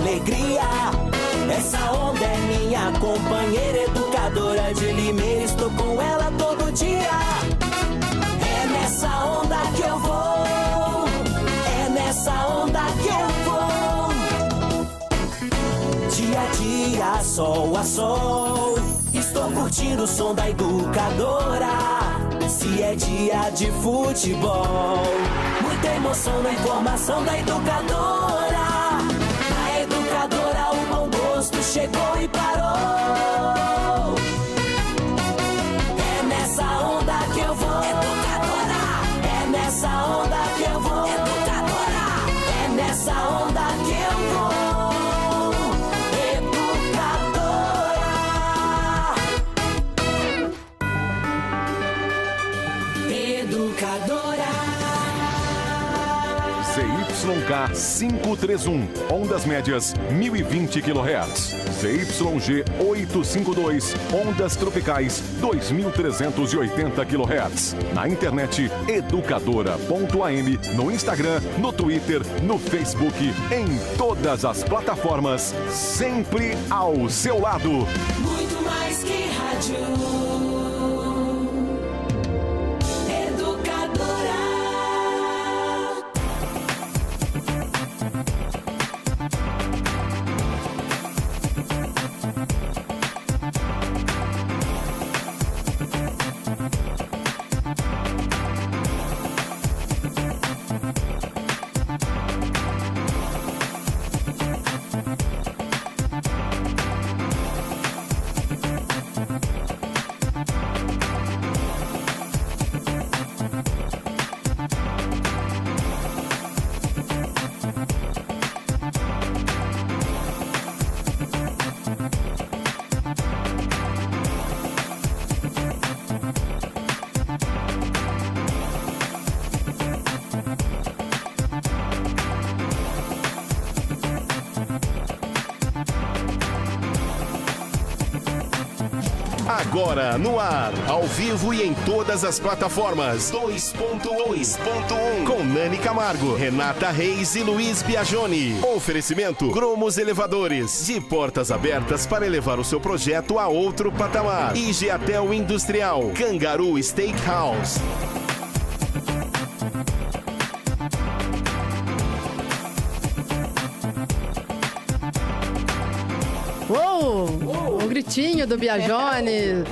alegria. Essa onda é minha companheira, educadora de Limeira, estou com ela todo dia. É nessa onda que eu vou, é nessa onda que eu vou. Dia a dia, sol a sol, estou curtindo o som da educadora. Se é dia de futebol, muita emoção na informação da educadora. Na educadora o bom gosto chegou e parou. É nessa onda que eu vou, educadora. É nessa onda que eu vou, educadora. É nessa onda que eu vou, ZYK 531, ondas médias 1020 kHz. ZYG 852, ondas tropicais 2380 kHz. Na internet educadora.am, no Instagram, no Twitter, no Facebook, em todas as plataformas, sempre ao seu lado. Muito mais que rádio. Agora no ar, ao vivo e em todas as plataformas. 2.1 com Nani Camargo, Renata Reis e Luiz Biagioni. Oferecimento Gromos Elevadores, de portas abertas para elevar o seu projeto a outro patamar. Igeatel Industrial, Cangaru Steakhouse. Um gritinho do Biagioni,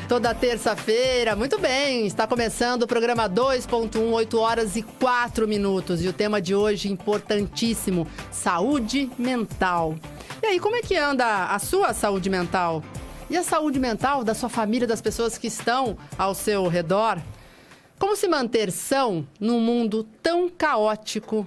toda terça-feira. Muito bem, está começando o programa 2.1, 8 horas e 4 minutos. E o tema de hoje, importantíssimo, saúde mental. E aí, como é que anda a sua saúde mental? E a saúde mental da sua família, das pessoas que estão ao seu redor? Como se manter são num mundo tão caótico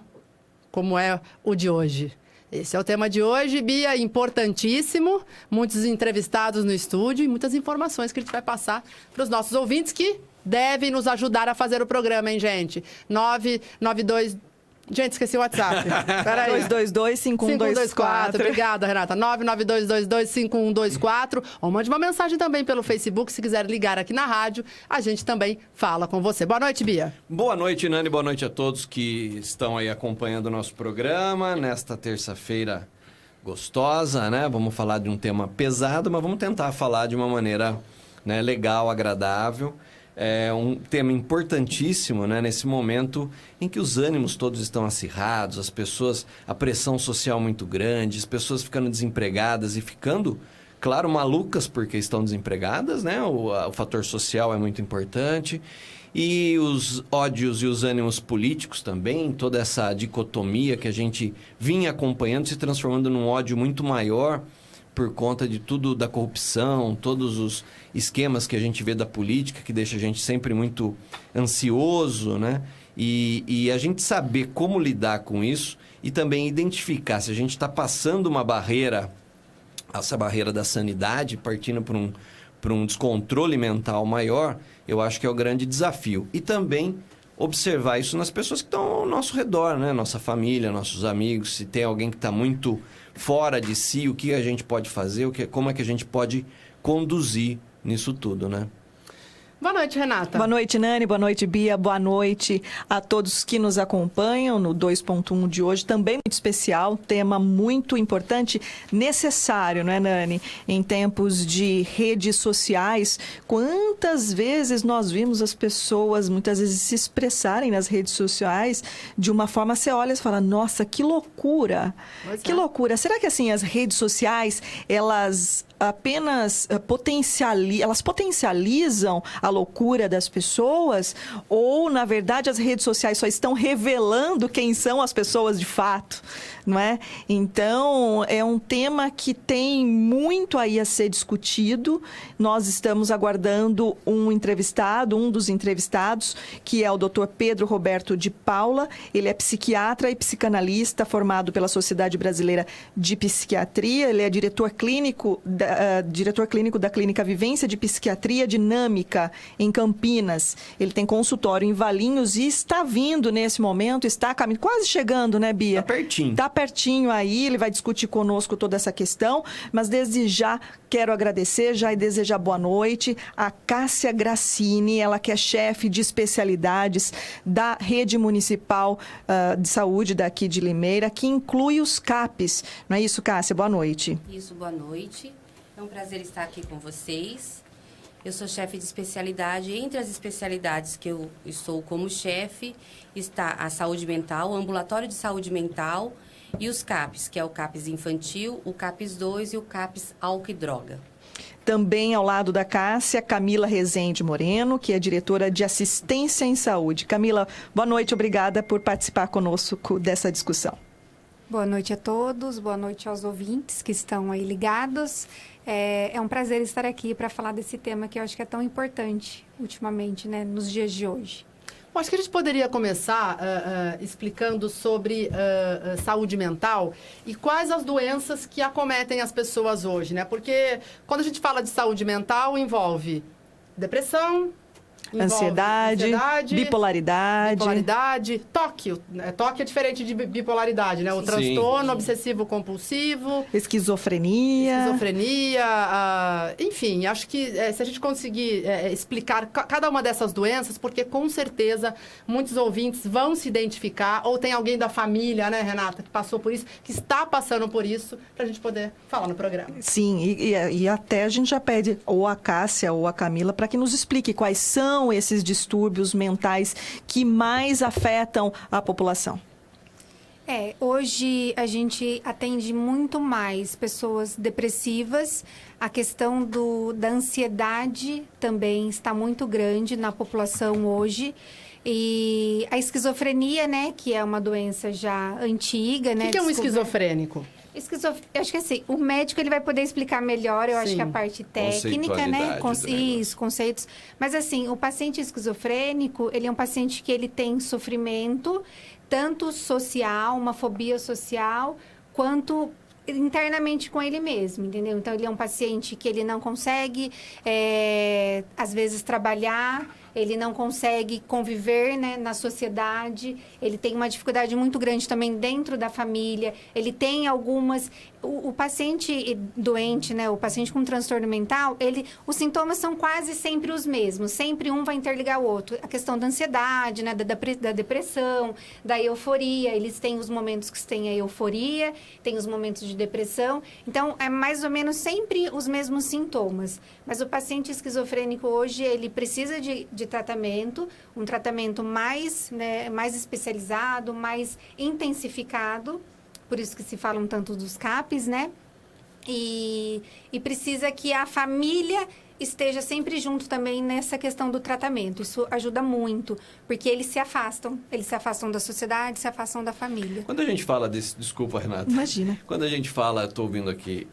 como é o de hoje? Esse é o tema de hoje, Bia, importantíssimo. Muitos entrevistados no estúdio e muitas informações que a gente vai passar para os nossos ouvintes que devem nos ajudar a fazer o programa, hein, gente? 992... Gente, esqueci o WhatsApp. Peraí. 222-5124. Obrigada, Renata. 992225124. Ou mande uma mensagem também pelo Facebook. Se quiser ligar aqui na rádio, a gente também fala com você. Boa noite, Bia. Boa noite, Nani. Boa noite a todos que estão aí acompanhando o nosso programa nesta terça-feira gostosa, né? Vamos falar de um tema pesado, mas vamos tentar falar de uma maneira, né, legal, agradável. É um tema importantíssimo, né, nesse momento em que os ânimos todos estão acirrados, as pessoas, a pressão social muito grande, as pessoas ficando desempregadas e ficando, claro, malucas porque estão desempregadas, né? O fator social é muito importante. E os ódios e os ânimos políticos também, toda essa dicotomia que a gente vinha acompanhando, se transformando num ódio muito maior por conta de tudo da corrupção, todos os esquemas que a gente vê da política, que deixa a gente sempre muito ansioso, né? E a gente saber como lidar com isso e também identificar se a gente está passando uma barreira, essa barreira da sanidade, partindo para um descontrole mental maior, eu acho que é o grande desafio. E também observar isso nas pessoas que estão ao nosso redor, né? Nossa família, nossos amigos, se tem alguém que está muito fora de si, o que a gente pode fazer, como é que a gente pode conduzir nisso tudo, né? Boa noite, Renata. Boa noite, Nani. Boa noite, Bia. Boa noite a todos que nos acompanham no 2.1 de hoje. Também muito especial, tema muito importante, necessário, não é, Nani? Em tempos de redes sociais, quantas vezes nós vimos as pessoas, muitas vezes, se expressarem nas redes sociais de uma forma, você olha e fala, nossa, que loucura! Que loucura! Será que, assim, as redes sociais, elas apenas potencializam a loucura das pessoas, ou na verdade as redes sociais só estão revelando quem são as pessoas de fato, não é? Então é um tema que tem muito aí a ser discutido. Nós estamos aguardando um dos entrevistados, que é o Dr. Pedro Roberto de Paula. Ele é psiquiatra e psicanalista formado pela Sociedade Brasileira de Psiquiatria. Ele é diretor clínico da Clínica Vivência de Psiquiatria Dinâmica, em Campinas. Ele tem consultório em Valinhos e está vindo nesse momento, está quase chegando, né, Bia? Tá pertinho. Está pertinho aí, ele vai discutir conosco toda essa questão, mas desde já quero agradecer, já e desejar boa noite a Cássia Grassini, ela que é chefe de especialidades da Rede Municipal de Saúde daqui de Limeira, que inclui os CAPs. Não é isso, Cássia? Boa noite. Isso, boa noite. É um prazer estar aqui com vocês. Eu sou chefe de especialidade. Entre as especialidades que eu estou como chefe, está a saúde mental, o ambulatório de saúde mental e os CAPs, que é o CAPs infantil, o CAPs 2 e o CAPs álcool e droga. Também ao lado da Cássia, Camila Rezende Moreno, que é diretora de assistência em saúde. Camila, boa noite, obrigada por participar conosco dessa discussão. Boa noite a todos, boa noite aos ouvintes que estão aí ligados. É um prazer estar aqui para falar desse tema que eu acho que é tão importante ultimamente, né, nos dias de hoje. Eu acho que a gente poderia começar explicando sobre saúde mental e quais as doenças que acometem as pessoas hoje, né? Porque quando a gente fala de saúde mental, envolve depressão, ansiedade, bipolaridade. TOC. TOC é diferente de bipolaridade, né? O transtorno obsessivo-compulsivo. Esquizofrenia. Enfim, acho que se a gente conseguir explicar cada uma dessas doenças, porque com certeza muitos ouvintes vão se identificar, ou tem alguém da família, né, Renata, que passou por isso, que está passando por isso, para a gente poder falar no programa. Sim, e até a gente já pede ou a Cássia ou a Camila para que nos explique quais são esses distúrbios mentais que mais afetam a população. Hoje a gente atende muito mais pessoas depressivas. A questão da ansiedade também está muito grande na população hoje. E a esquizofrenia, né, que é uma doença já antiga, né? O que é um esquizofrênico? Acho que assim, o médico ele vai poder explicar melhor, eu acho que a parte técnica, né? Conceitos. Mas assim, o paciente esquizofrênico, ele é um paciente que ele tem sofrimento, tanto social, uma fobia social, quanto internamente com ele mesmo, entendeu? Então, ele é um paciente que ele não consegue, às vezes, trabalhar, ele não consegue conviver, né, na sociedade, ele tem uma dificuldade muito grande também dentro da família, ele tem algumas... O paciente doente, né, o paciente com transtorno mental, os sintomas são quase sempre os mesmos, sempre um vai interligar o outro. A questão da ansiedade, né, da depressão, da euforia, eles têm os momentos que têm a euforia, tem os momentos de depressão, então é mais ou menos sempre os mesmos sintomas. Mas o paciente esquizofrênico hoje, ele precisa de tratamento, um tratamento mais, né, mais especializado, mais intensificado, por isso que se falam tanto dos CAPs, né? E precisa que a família esteja sempre junto também nessa questão do tratamento. Isso ajuda muito, porque eles se afastam da sociedade, se afastam da família. Quando a gente fala desse... Desculpa, Renata. Imagina. Quando a gente fala, estou ouvindo aqui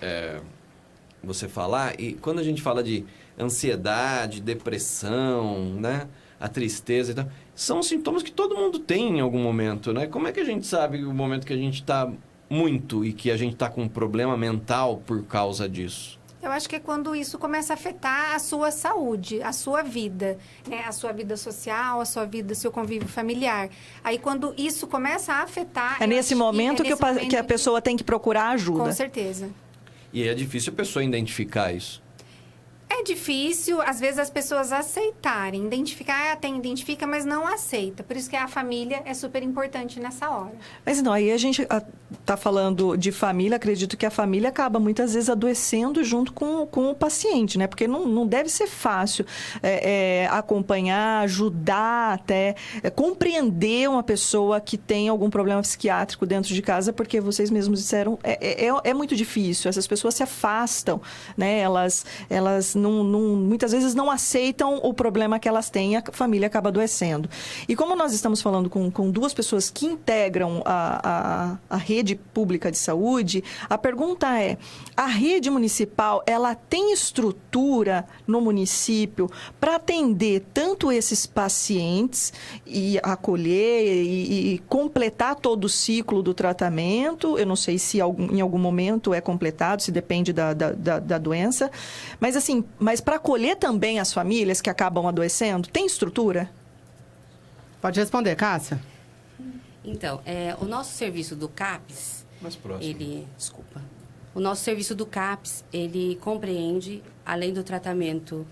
você falar, e quando a gente fala de ansiedade, depressão, né? A tristeza e tal, são sintomas que todo mundo tem em algum momento, né? Como é que a gente sabe o momento que a gente está muito e que a gente está com um problema mental por causa disso? Eu acho que é quando isso começa a afetar a sua saúde, a sua vida, né? A sua vida social, a sua vida, seu convívio familiar. Aí, quando isso começa a afetar... É nesse momento que a pessoa tem que procurar ajuda. Com certeza. E é difícil a pessoa identificar isso. É é difícil, às vezes, as pessoas aceitarem, identificar, até identifica, mas não aceita. Por isso que a família é super importante nessa hora. Mas não, aí a gente está falando de família, acredito que a família acaba muitas vezes adoecendo junto com o paciente, né? Porque não deve ser fácil acompanhar, ajudar até, compreender uma pessoa que tem algum problema psiquiátrico dentro de casa, porque vocês mesmos disseram, é muito difícil, essas pessoas se afastam, né? Elas muitas vezes não aceitam o problema que elas têm e a família acaba adoecendo. E como nós estamos falando com duas pessoas que integram a rede pública de saúde, a pergunta é, a rede municipal, ela tem estrutura no município para atender tanto esses pacientes e acolher e completar todo o ciclo do tratamento? Eu não sei se em algum momento é completado, se depende da doença, mas assim, para acolher também as famílias que acabam adoecendo, tem estrutura? Pode responder, Cássia. Então, o nosso serviço do CAPS, mais próximo. O nosso serviço do CAPS, ele compreende, além do tratamento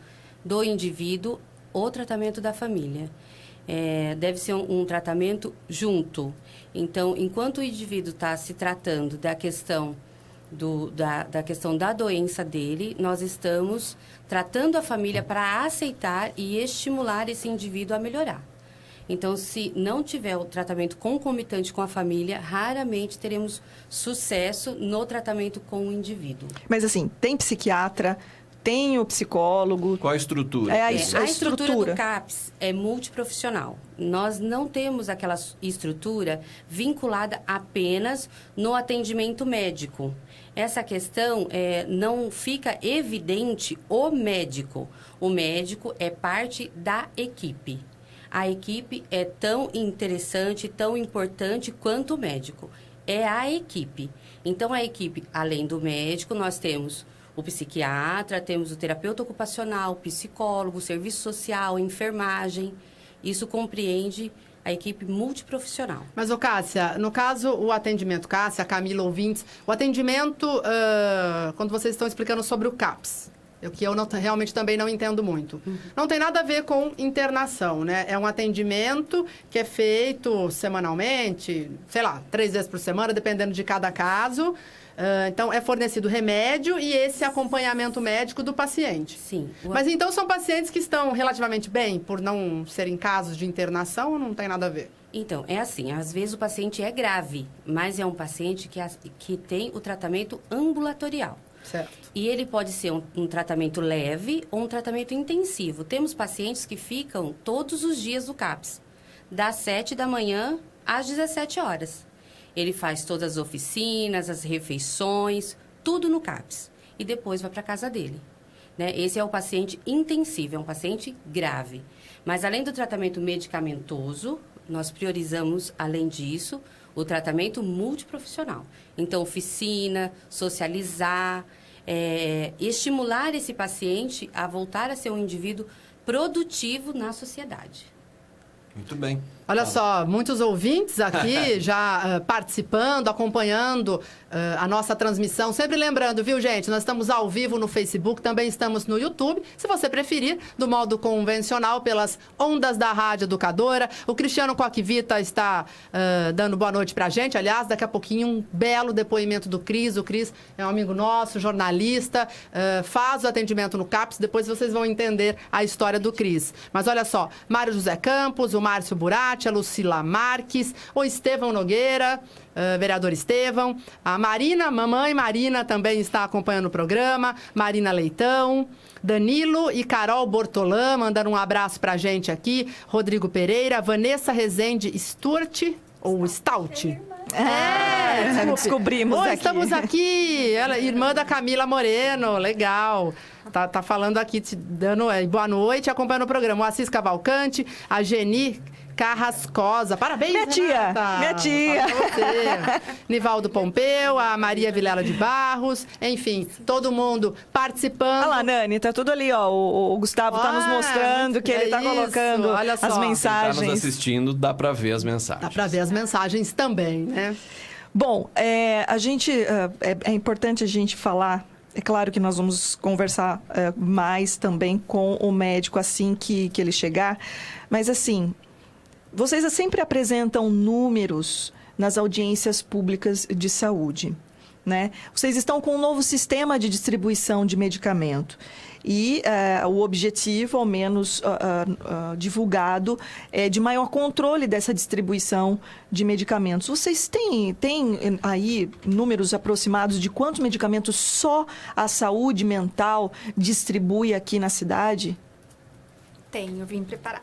do indivíduo, o tratamento da família. Deve ser um tratamento junto. Então, enquanto o indivíduo está se tratando da questão da questão da doença dele, nós estamos tratando a família para aceitar e estimular esse indivíduo a melhorar. Então, se não tiver o tratamento concomitante com a família, raramente teremos sucesso no tratamento com o indivíduo. Mas assim, tem psiquiatra, tem o psicólogo... Qual a estrutura? A estrutura do CAPS é multiprofissional. Nós não temos aquela estrutura vinculada apenas no atendimento médico. Essa questão não fica evidente o médico. O médico é parte da equipe. A equipe é tão interessante, tão importante quanto o médico. É a equipe. Então, a equipe, além do médico, nós temos o psiquiatra, temos o terapeuta ocupacional, o psicólogo, o serviço social, a enfermagem. Isso compreende a equipe multiprofissional. Mas, Cássia, no caso, o atendimento, Cássia, Camila, ouvintes, o atendimento, quando vocês estão explicando sobre o CAPS, que eu realmente também não entendo muito. Não tem nada a ver com internação, né? É um atendimento que é feito semanalmente, 3 vezes por semana, dependendo de cada caso. Então, é fornecido remédio e esse acompanhamento médico do paciente. Sim. Mas então são pacientes que estão relativamente bem, por não serem casos de internação, ou não tem nada a ver? Então, é assim, às vezes o paciente é grave, mas é um paciente que tem o tratamento ambulatorial. Certo. E ele pode ser um tratamento leve ou um tratamento intensivo. Temos pacientes que ficam todos os dias no CAPS, das 7 da manhã às 17 horas. Ele faz todas as oficinas, as refeições, tudo no CAPS. E depois vai para a casa dele. Né? Esse é o paciente intensivo, é um paciente grave. Mas além do tratamento medicamentoso, nós priorizamos, além disso, o tratamento multiprofissional. Então, oficina, socializar, estimular esse paciente a voltar a ser um indivíduo produtivo na sociedade. Muito bem. Olha só, muitos ouvintes aqui já participando, acompanhando a nossa transmissão. Sempre lembrando, viu, gente? Nós estamos ao vivo no Facebook, também estamos no YouTube. Se você preferir, do modo convencional, pelas ondas da Rádio Educadora. O Cristiano Coquevita está dando boa noite pra gente. Aliás, daqui a pouquinho, um belo depoimento do Cris. O Cris é um amigo nosso, jornalista, faz o atendimento no CAPS. Depois vocês vão entender a história do Cris. Mas olha só, Mário José Campos, o Márcio Burati, a Lucila Marques, o Estevão Nogueira, vereador Estevão, a Marina, mamãe Marina também está acompanhando o programa, Marina Leitão, Danilo e Carol Bortolã mandando um abraço pra gente aqui, Rodrigo Pereira, Vanessa Rezende Sturt, ou Stout. Descobrimos aqui. Estamos aqui, ela, irmã da Camila Moreno, legal. Tá falando aqui, te dando boa noite, acompanhando o programa. O Assis Cavalcante, a Geni Carrascosa. Parabéns, minha tia. Minha tia. Nivaldo Pompeu, a Maria Vilela de Barros, enfim, todo mundo participando. Olha lá, Nani, tá tudo ali, ó. O Gustavo tá nos mostrando que ele tá colocando as mensagens. Quem tá nos assistindo, dá pra ver as mensagens. Dá pra ver as mensagens também, né? Bom, a gente é importante a gente falar É claro que nós vamos conversar mais também com o médico assim que ele chegar. Mas, assim, vocês sempre apresentam números nas audiências públicas de saúde, né? Vocês estão com um novo sistema de distribuição de medicamento. E o objetivo, ao menos divulgado, é de maior controle dessa distribuição de medicamentos. Vocês têm aí números aproximados de quantos medicamentos só a saúde mental distribui aqui na cidade? Tenho, vim preparar.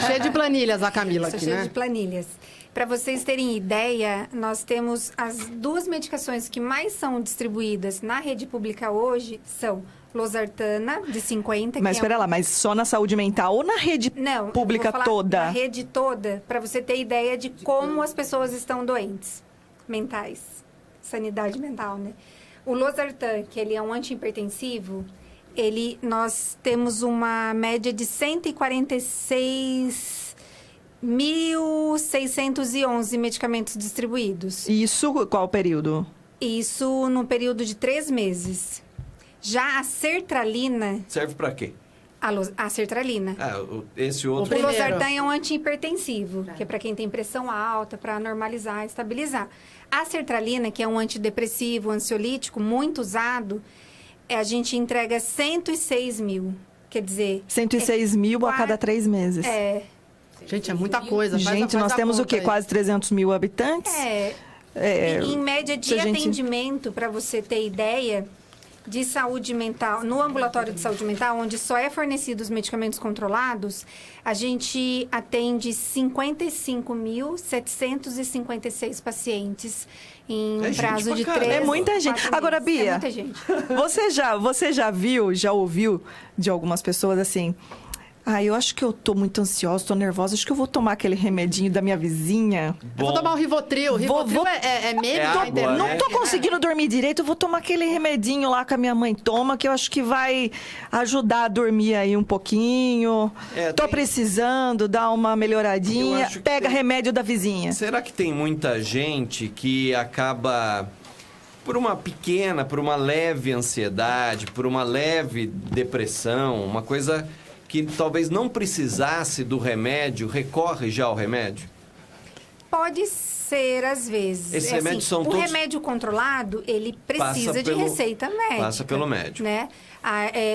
Cheia de planilhas a Camila aqui, cheia né? de planilhas. Para vocês terem ideia, nós temos as 2 medicações que mais são distribuídas na rede pública hoje, são losartana, de 50... Mas espera lá, mas só na saúde mental ou na rede pública eu vou falar toda? Na rede toda, para você ter ideia de como as pessoas estão doentes mentais, sanidade mental, né? O losartan, que ele é um antihipertensivo, nós temos uma média de 146.611 medicamentos distribuídos. Isso qual período? Isso no período de 3 meses. Já a sertralina... Serve para quê? A sertralina. Esse outro... O losartan é um antihipertensivo, que é para quem tem pressão alta, para normalizar, estabilizar. A sertralina, que é um antidepressivo, ansiolítico, muito usado, a gente entrega 106 mil. Quer dizer... 106 mil a cada 3 meses. Gente, é muita coisa. Gente, nós temos o quê? Aí. Quase 300 mil habitantes? Em média de atendimento, para você ter ideia, de saúde mental, no ambulatório de saúde mental, onde só é fornecido os medicamentos controlados, a gente atende 55.756 pacientes em prazo de 3 É muita gente. Agora, Bia, é muita gente. Você já ouviu de algumas pessoas assim... eu acho que eu tô muito ansiosa, tô nervosa. Acho que eu vou tomar aquele remedinho da minha vizinha. Eu vou tomar o Rivotril. Rivotril é meme na internet. Não tô conseguindo dormir direito. Eu vou tomar aquele remedinho lá que a minha mãe toma, que eu acho que vai ajudar a dormir aí um pouquinho. Tô precisando dar uma melhoradinha. Pega remédio da vizinha. Será que tem muita gente que acaba... por uma leve ansiedade, por uma leve depressão, uma coisa... que talvez não precisasse do remédio, recorre já ao remédio? Pode ser, às vezes. Esses remédios são todos... O remédio controlado, ele precisa de receita médica. Passa pelo médico. Né?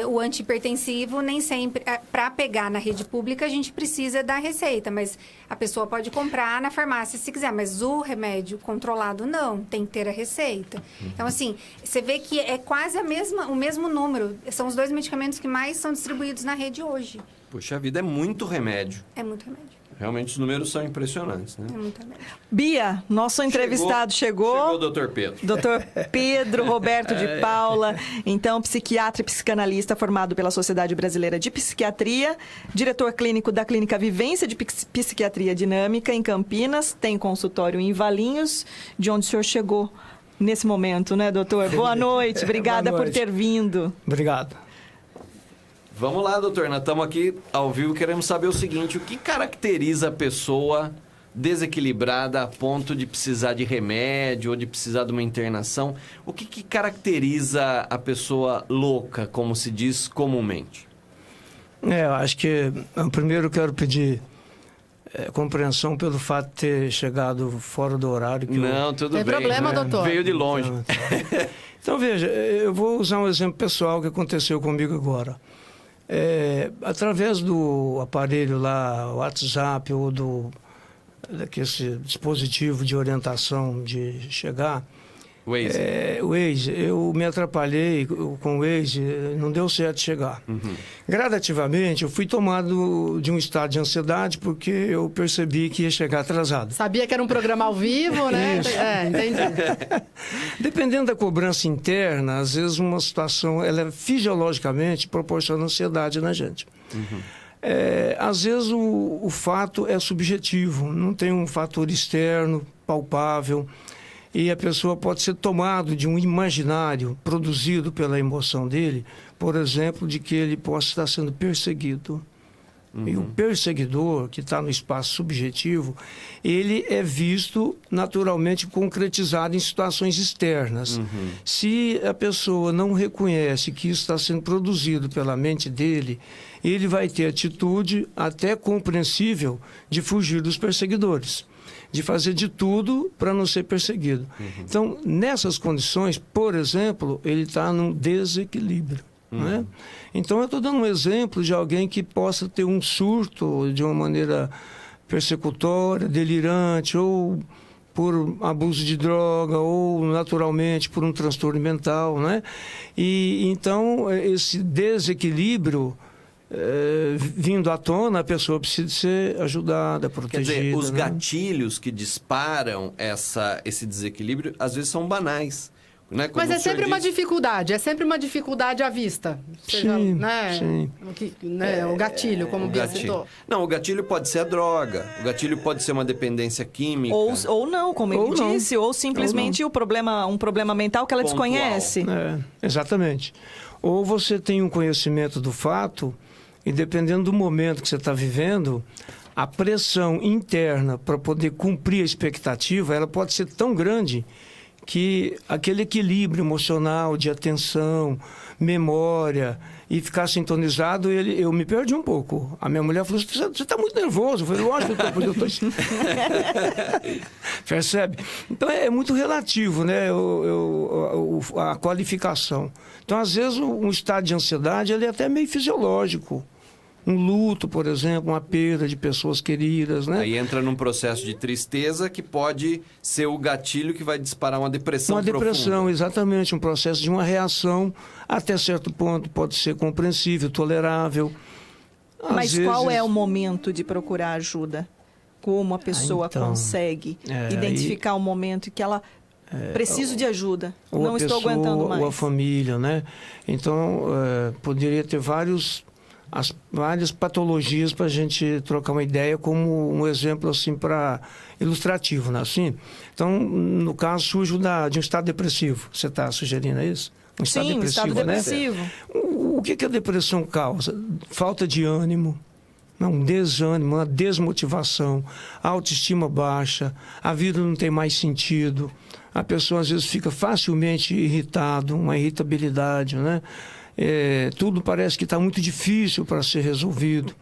O antihipertensivo, nem sempre... Para pegar na rede pública, a gente precisa da receita, mas a pessoa pode comprar na farmácia se quiser. Mas o remédio controlado, não. Tem que ter a receita. Então, assim, você vê que é quase o mesmo número. São os 2 medicamentos que mais são distribuídos na rede hoje. Puxa vida, é muito remédio. É muito remédio. Realmente os números são impressionantes, né? É muito remédio. Bia, nosso entrevistado chegou. Chegou o doutor Pedro. Doutor Pedro Roberto de Paula, então psiquiatra e psicanalista formado pela Sociedade Brasileira de Psiquiatria, diretor clínico da Clínica Vivência de Psiquiatria Dinâmica em Campinas, tem consultório em Valinhos, de onde o senhor chegou nesse momento, né, doutor? Boa noite, obrigada por ter vindo. Obrigado. Vamos lá, doutor. Nós estamos aqui ao vivo, queremos saber o seguinte: o que caracteriza a pessoa desequilibrada a ponto de precisar de remédio ou de precisar de uma internação? O que caracteriza a pessoa louca, como se diz comumente? Eu acho que, primeiro, eu quero pedir compreensão pelo fato de ter chegado fora do horário. Tudo bem. Tem problema, doutor. Veio de longe. Então, veja, eu vou usar um exemplo pessoal que aconteceu comigo agora. Através do aparelho lá, WhatsApp ou daquele dispositivo de orientação de chegar, Waze, eu me atrapalhei com o Waze, não deu certo chegar. Gradativamente, eu fui tomado de um estado de ansiedade porque eu percebi que ia chegar atrasado. Sabia que era um programa ao vivo, né? Entendi. Dependendo da cobrança interna, às vezes uma situação, ela fisiologicamente proporciona ansiedade na gente. Às vezes o fato é subjetivo, não tem um fator externo, palpável, e a pessoa pode ser tomado de um imaginário produzido pela emoção dele, por exemplo, de que ele possa estar sendo perseguido. E o perseguidor, que está no espaço subjetivo, ele é visto naturalmente concretizado em situações externas. Se a pessoa não reconhece que isso está sendo produzido pela mente dele, ele vai ter atitude até compreensível de fugir dos perseguidores, de fazer de tudo para não ser perseguido. Então, nessas condições, por exemplo, ele está num desequilíbrio. Né? Então, eu estou dando um exemplo de alguém que possa ter um surto de uma maneira persecutória, delirante, ou por abuso de droga, ou naturalmente por um transtorno mental. Né? E então, esse desequilíbrio vindo à tona, a pessoa precisa ser ajudada, protegida. Quer dizer, os né? gatilhos que disparam esse desequilíbrio, às vezes são banais. Né? Mas é sempre uma dificuldade à vista. Seja, Sim, né? sim. O gatilho, como o Bia citou. Não, o gatilho pode ser a droga, o gatilho pode ser uma dependência química. Ou não, como ele disse, ou simplesmente um problema mental que ela Pontual. desconhece. Exatamente. Ou você tem um conhecimento do fato, e dependendo do momento que você está vivendo, a pressão interna para poder cumprir a expectativa, ela pode ser tão grande que aquele equilíbrio emocional de atenção, memória e ficar sintonizado, eu me perdi um pouco. A minha mulher falou, você está muito nervoso. Eu falei, lógico que eu estou... Percebe? Então é muito relativo, né? A qualificação. Então, às vezes, um estado de ansiedade ele é até meio fisiológico. Um luto, por exemplo, uma perda de pessoas queridas, né? Aí entra num processo de tristeza que pode ser o gatilho que vai disparar uma depressão profunda. Uma depressão, exatamente. Um processo de uma reação, até certo ponto, pode ser compreensível, tolerável. Mas qual é o momento de procurar ajuda? Como a pessoa consegue identificar o momento em que ela... Preciso de ajuda, não estou aguentando mais. Ou a família, né? Então, poderia ter várias patologias para a gente trocar uma ideia, como um exemplo assim para ilustrativo, né? Assim, então, no caso, surge de um estado depressivo. Você está sugerindo isso? Um estado depressivo. O que a depressão causa? Falta de ânimo, um desânimo, uma desmotivação, a autoestima baixa, a vida não tem mais sentido, a pessoa às vezes fica facilmente irritado, uma irritabilidade, né? Tudo parece que está muito difícil para ser resolvido.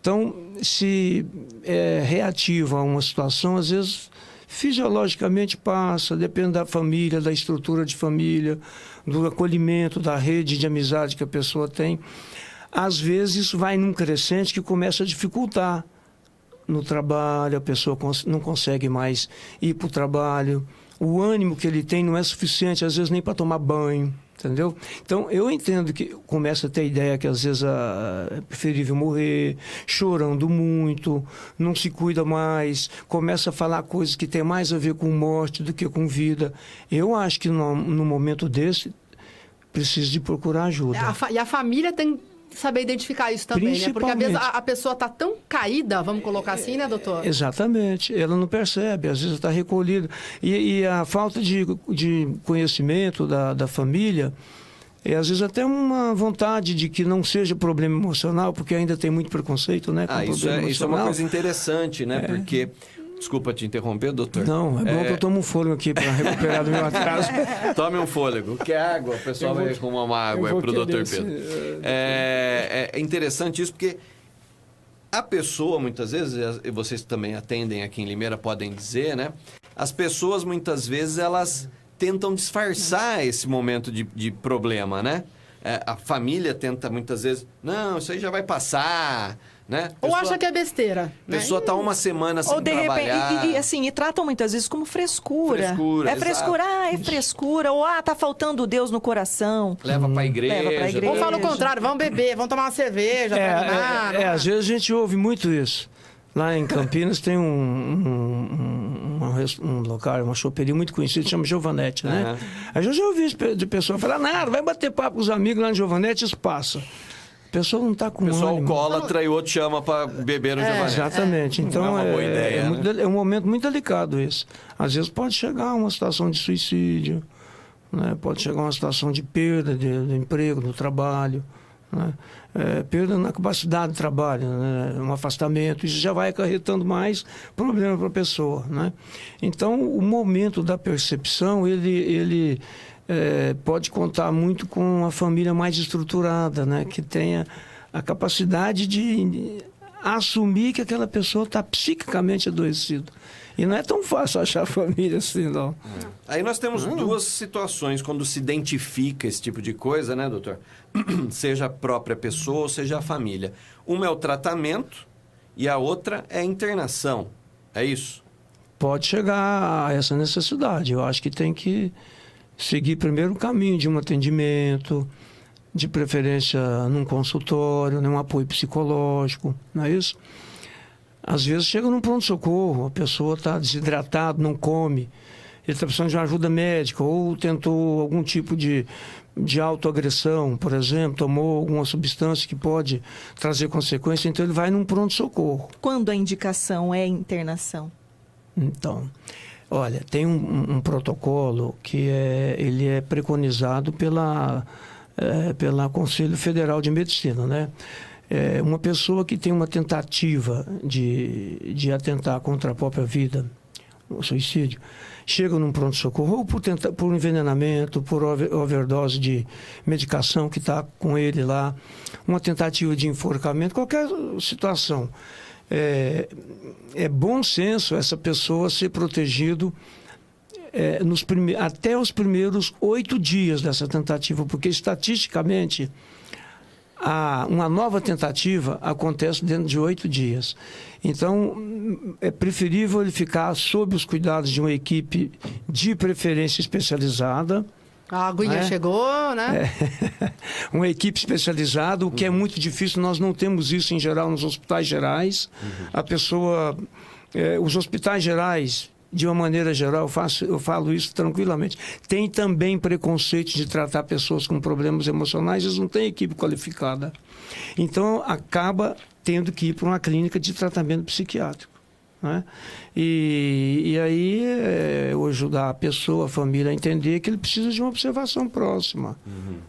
Então, se é reativo a uma situação, às vezes fisiologicamente passa, depende da família, da estrutura de família, do acolhimento, da rede de amizade que a pessoa tem. Às vezes isso vai num crescente que começa a dificultar no trabalho, a pessoa não consegue mais ir para o trabalho, o ânimo que ele tem não é suficiente, às vezes nem para tomar banho. Entendeu? Então, eu entendo que começa a ter a ideia que às vezes é preferível morrer, chorando muito, não se cuida mais, começa a falar coisas que tem mais a ver com morte do que com vida. Eu acho que no momento desse, precisa de procurar ajuda. E a família tem que saber identificar isso também, né? Porque às vezes a pessoa está tão caída, vamos colocar assim, né, doutor? Exatamente. Ela não percebe, às vezes está recolhida. E a falta de conhecimento da família, às vezes até uma vontade de que não seja problema emocional, porque ainda tem muito preconceito, né? Isso é uma coisa interessante, né? Porque... Desculpa te interromper, doutor. Não, é bom que eu tomo um fôlego aqui para recuperar do meu atraso. Tome um fôlego. Quer água? O pessoal vai arrumar uma água para o doutor Pedro. É interessante isso porque a pessoa, muitas vezes, e vocês também atendem aqui em Limeira, podem dizer, né? As pessoas, muitas vezes, elas tentam disfarçar esse momento de problema, né? A família tenta, muitas vezes, não, isso aí já vai passar... Né? Ou acha que é besteira. A pessoa está uma semana sem trabalhar. E tratam muitas vezes como frescura. É frescura, é frescura. Ou, tá faltando Deus no coração. Leva para a igreja. Ou fala o contrário, vamos beber, vamos tomar uma cerveja. Às vezes a gente ouve muito isso. Lá em Campinas tem um local, uma choperia muito conhecida, chama Giovanetti, né? Aí eu já ouvi de pessoa falar, nada, vai bater papo com os amigos lá no Giovanetti, isso passa. A pessoa não está com ânimo. O pessoal alcoólatra e o outro chama para beber no Giovanetti. Exatamente. Então, não é uma boa ideia, é um momento muito delicado esse. Às vezes pode chegar a uma situação de suicídio, né? Pode chegar a uma situação de perda do emprego, do trabalho. né? Perda na capacidade de trabalho, né? Um afastamento, isso já vai acarretando mais problema para a pessoa, né? Então, o momento da percepção, ele pode contar muito com a família mais estruturada, né? Que tenha a capacidade de assumir que aquela pessoa está psiquicamente adoecida. E não é tão fácil achar família assim, não. Aí nós temos duas situações quando se identifica esse tipo de coisa, né, doutor? Seja a própria pessoa ou seja a família. Uma é o tratamento e a outra é a internação. É isso? Pode chegar a essa necessidade. Eu acho que tem que seguir primeiro o caminho de um atendimento, de preferência num consultório, num apoio psicológico, não é isso? Às vezes chega num pronto-socorro, a pessoa está desidratada, não come, ele está precisando de uma ajuda médica, ou tentou algum tipo de autoagressão, por exemplo, tomou alguma substância que pode trazer consequência, então ele vai num pronto-socorro. Quando a indicação é internação? Então, olha, tem um protocolo que ele é preconizado pela Conselho Federal de Medicina, né? Uma pessoa que tem uma tentativa de atentar contra a própria vida, o suicídio, chega num pronto-socorro ou por envenenamento, por overdose de medicação que está com ele lá, uma tentativa de enforcamento, qualquer situação. É bom senso essa pessoa ser protegido até os primeiros 8 dias dessa tentativa, porque estatisticamente uma nova tentativa acontece dentro de 8 dias. Então, é preferível ele ficar sob os cuidados de uma equipe de preferência especializada. A aguinha chegou, né? Uma equipe especializada, o que é muito difícil, nós não temos isso em geral nos hospitais gerais. A pessoa, os hospitais gerais, de uma maneira geral, eu falo isso tranquilamente, tem também preconceito de tratar pessoas com problemas emocionais, eles não têm equipe qualificada. Então, acaba tendo que ir para uma clínica de tratamento psiquiátrico, né? E aí, eu ajudar a pessoa, a família a entender que ele precisa de uma observação próxima,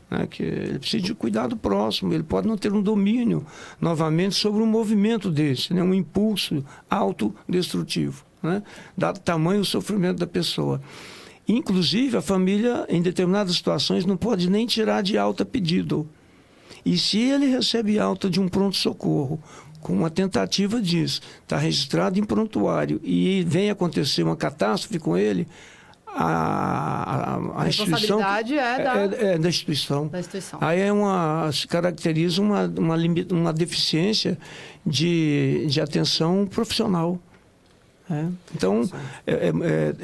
né? Que ele precisa de cuidado próximo, ele pode não ter um domínio, novamente, sobre um movimento desse, né? Um impulso autodestrutivo, né? Dado o tamanho e o sofrimento da pessoa. Inclusive, a família, em determinadas situações, não pode nem tirar de alta pedido. E se ele recebe alta de um pronto-socorro, com uma tentativa disso, está registrado em prontuário, e vem acontecer uma catástrofe com ele, a instituição... A responsabilidade é da instituição. Da instituição. Aí se caracteriza uma deficiência de atenção profissional. Então,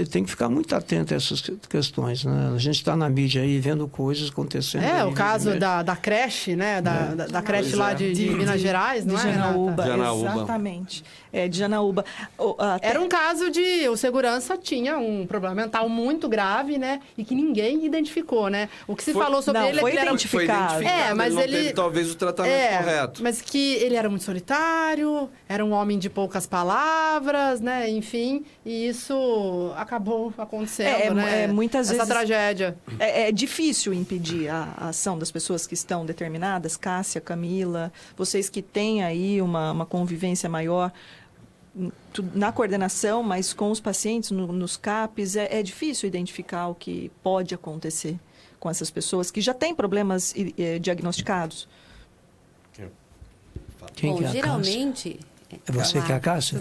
tem que ficar muito atento a essas questões, né? A gente está na mídia aí vendo coisas acontecendo. O caso da creche, né? Da creche lá de Minas Gerais, não é? De Janaúba, Janaúba. Exatamente. De Janaúba. Era um caso de o segurança tinha um problema mental muito grave, né? E que ninguém identificou, né? O que se falou sobre ele é que ele era... Foi identificado, mas ele não teve talvez o tratamento correto. Mas que ele era muito solitário, era um homem de poucas palavras, né? Enfim, e isso acabou acontecendo, né? Muitas vezes... Essa tragédia. É difícil impedir a ação das pessoas que estão determinadas, Cássia, Camila, vocês que têm aí uma convivência maior na coordenação, mas com os pacientes nos CAPs, é difícil identificar o que pode acontecer com essas pessoas que já têm problemas diagnosticados? Quem Bom, que é a geralmente... É você que é a Cássia?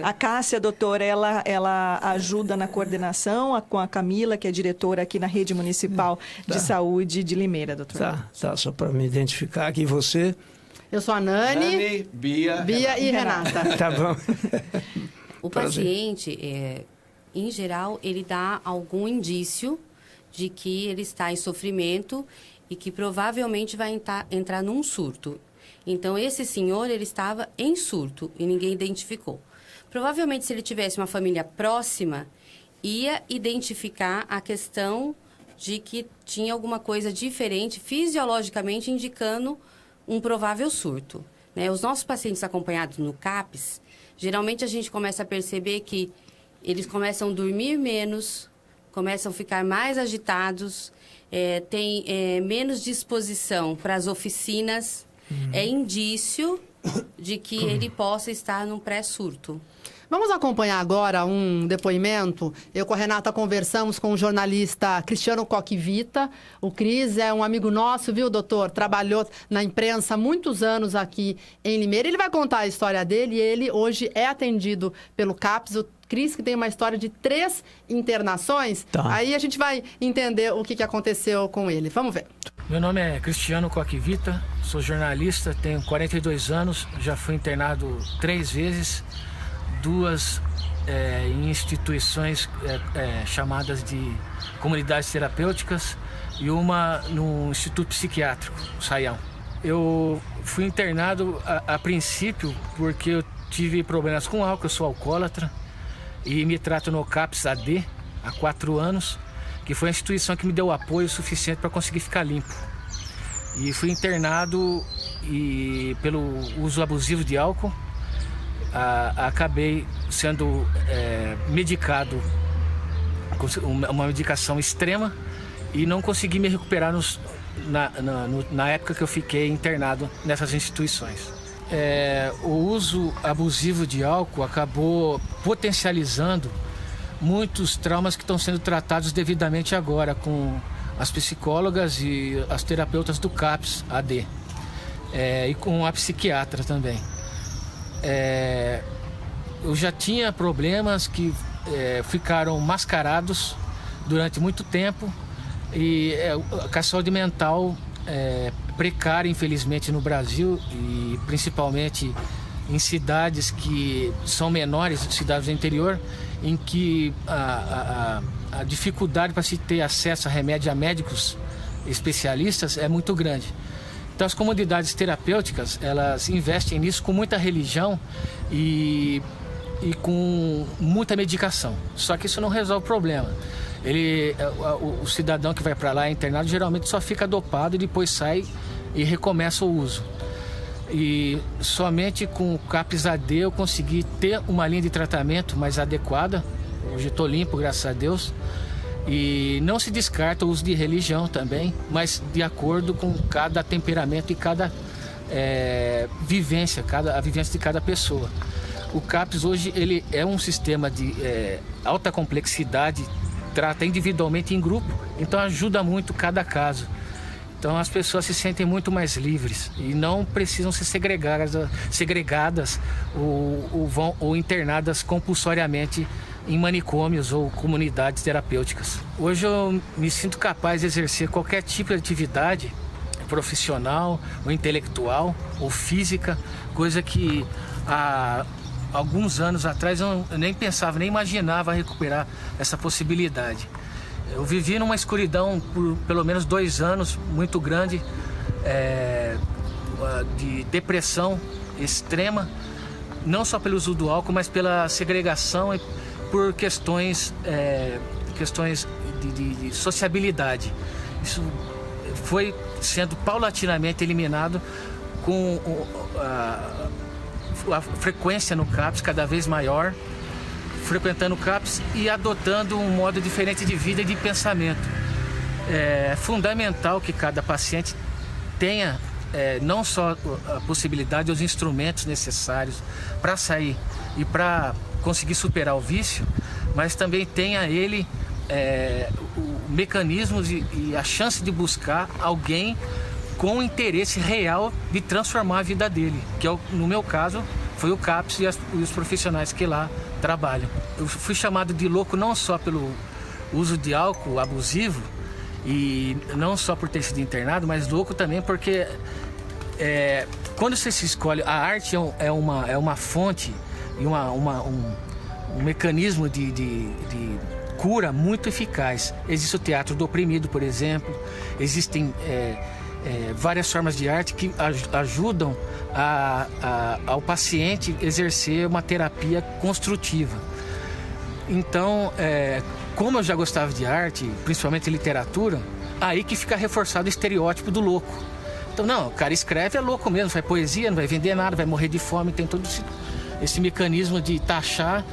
A Cássia, doutora, ela ajuda na coordenação com a Camila, que é diretora aqui na Rede Municipal de Saúde de Limeira, doutora. Tá, só para me identificar aqui, você... Eu sou a Nani, Bia e Renata. Tá bom. O paciente, em geral, ele dá algum indício de que ele está em sofrimento e que provavelmente vai entrar num surto. Então, esse senhor, ele estava em surto e ninguém identificou. Provavelmente, se ele tivesse uma família próxima, ia identificar a questão de que tinha alguma coisa diferente, fisiologicamente, indicando um provável surto, né? Os nossos pacientes acompanhados no CAPS, geralmente a gente começa a perceber que eles começam a dormir menos, começam a ficar mais agitados, têm menos disposição para as oficinas. É indício de que ele possa estar num pré-surto. Vamos acompanhar agora um depoimento. Eu com a Renata conversamos com o jornalista Cristiano Coquivita. O Cris é um amigo nosso, viu, doutor? Trabalhou na imprensa há muitos anos aqui em Limeira. Ele vai contar a história dele e ele hoje é atendido pelo CAPS. O Cris, que tem uma história de 3 internações. Tá. Aí a gente vai entender o que aconteceu com ele. Vamos ver. Meu nome é Cristiano Coquivita, sou jornalista, tenho 42 anos, já fui internado 3 vezes, 2 em instituições chamadas de comunidades terapêuticas e uma no Instituto Psiquiátrico, Saião. Eu fui internado a princípio porque eu tive problemas com álcool, eu sou alcoólatra e me trato no CAPS AD há 4 anos, que foi a instituição que me deu apoio suficiente para conseguir ficar limpo. E fui internado e pelo uso abusivo de álcool, acabei sendo medicado com uma medicação extrema e não consegui me recuperar na época que eu fiquei internado nessas instituições. O uso abusivo de álcool acabou potencializando muitos traumas que estão sendo tratados devidamente agora com as psicólogas e as terapeutas do CAPS AD e com a psiquiatra também. Eu já tinha problemas que ficaram mascarados durante muito tempo e a saúde mental precária, infelizmente, no Brasil e principalmente em cidades que são menores, cidades do interior, em que a dificuldade para se ter acesso a remédio a médicos especialistas é muito grande. Então as comunidades terapêuticas, elas investem nisso com muita religião e com muita medicação. Só que isso não resolve o problema. O cidadão que vai para lá internado geralmente só fica dopado e depois sai e recomeça o uso. E somente com o CAPS AD eu consegui ter uma linha de tratamento mais adequada. Hoje estou limpo, graças a Deus. E não se descarta o uso de religião também, mas de acordo com cada temperamento e cada vivência, a vivência de cada pessoa. O CAPS hoje ele é um sistema de alta complexidade, trata individualmente em grupo, então ajuda muito cada caso. Então as pessoas se sentem muito mais livres e não precisam ser segregadas ou internadas compulsoriamente em manicômios ou comunidades terapêuticas. Hoje eu me sinto capaz de exercer qualquer tipo de atividade profissional, ou intelectual, ou física, coisa que há alguns anos atrás eu nem pensava, nem imaginava recuperar essa possibilidade. Eu vivi numa escuridão por pelo menos 2 anos, muito grande, de depressão extrema, não só pelo uso do álcool, mas pela segregação e por questões de sociabilidade. Isso foi sendo paulatinamente eliminado com a frequência no CAPS cada vez maior, frequentando o CAPS e adotando um modo diferente de vida e de pensamento. É fundamental que cada paciente tenha não só a possibilidade, os instrumentos necessários para sair e para conseguir superar o vício, mas também tenha ele o mecanismo e a chance de buscar alguém com interesse real de transformar a vida dele, que no meu caso foi o CAPS e os profissionais que lá trabalham. Eu fui chamado de louco não só pelo uso de álcool abusivo e não só por ter sido internado, mas louco também porque quando você se escolhe, a arte é uma fonte e um mecanismo de cura muito eficaz. Existe o teatro do oprimido, por exemplo, existem várias formas de arte que ajudam ao paciente exercer uma terapia construtiva. Então, como eu já gostava de arte, principalmente literatura, aí que fica reforçado o estereótipo do louco. Então, não, o cara escreve, é louco mesmo, faz poesia, não vai vender nada, vai morrer de fome, tem todo esse mecanismo de taxar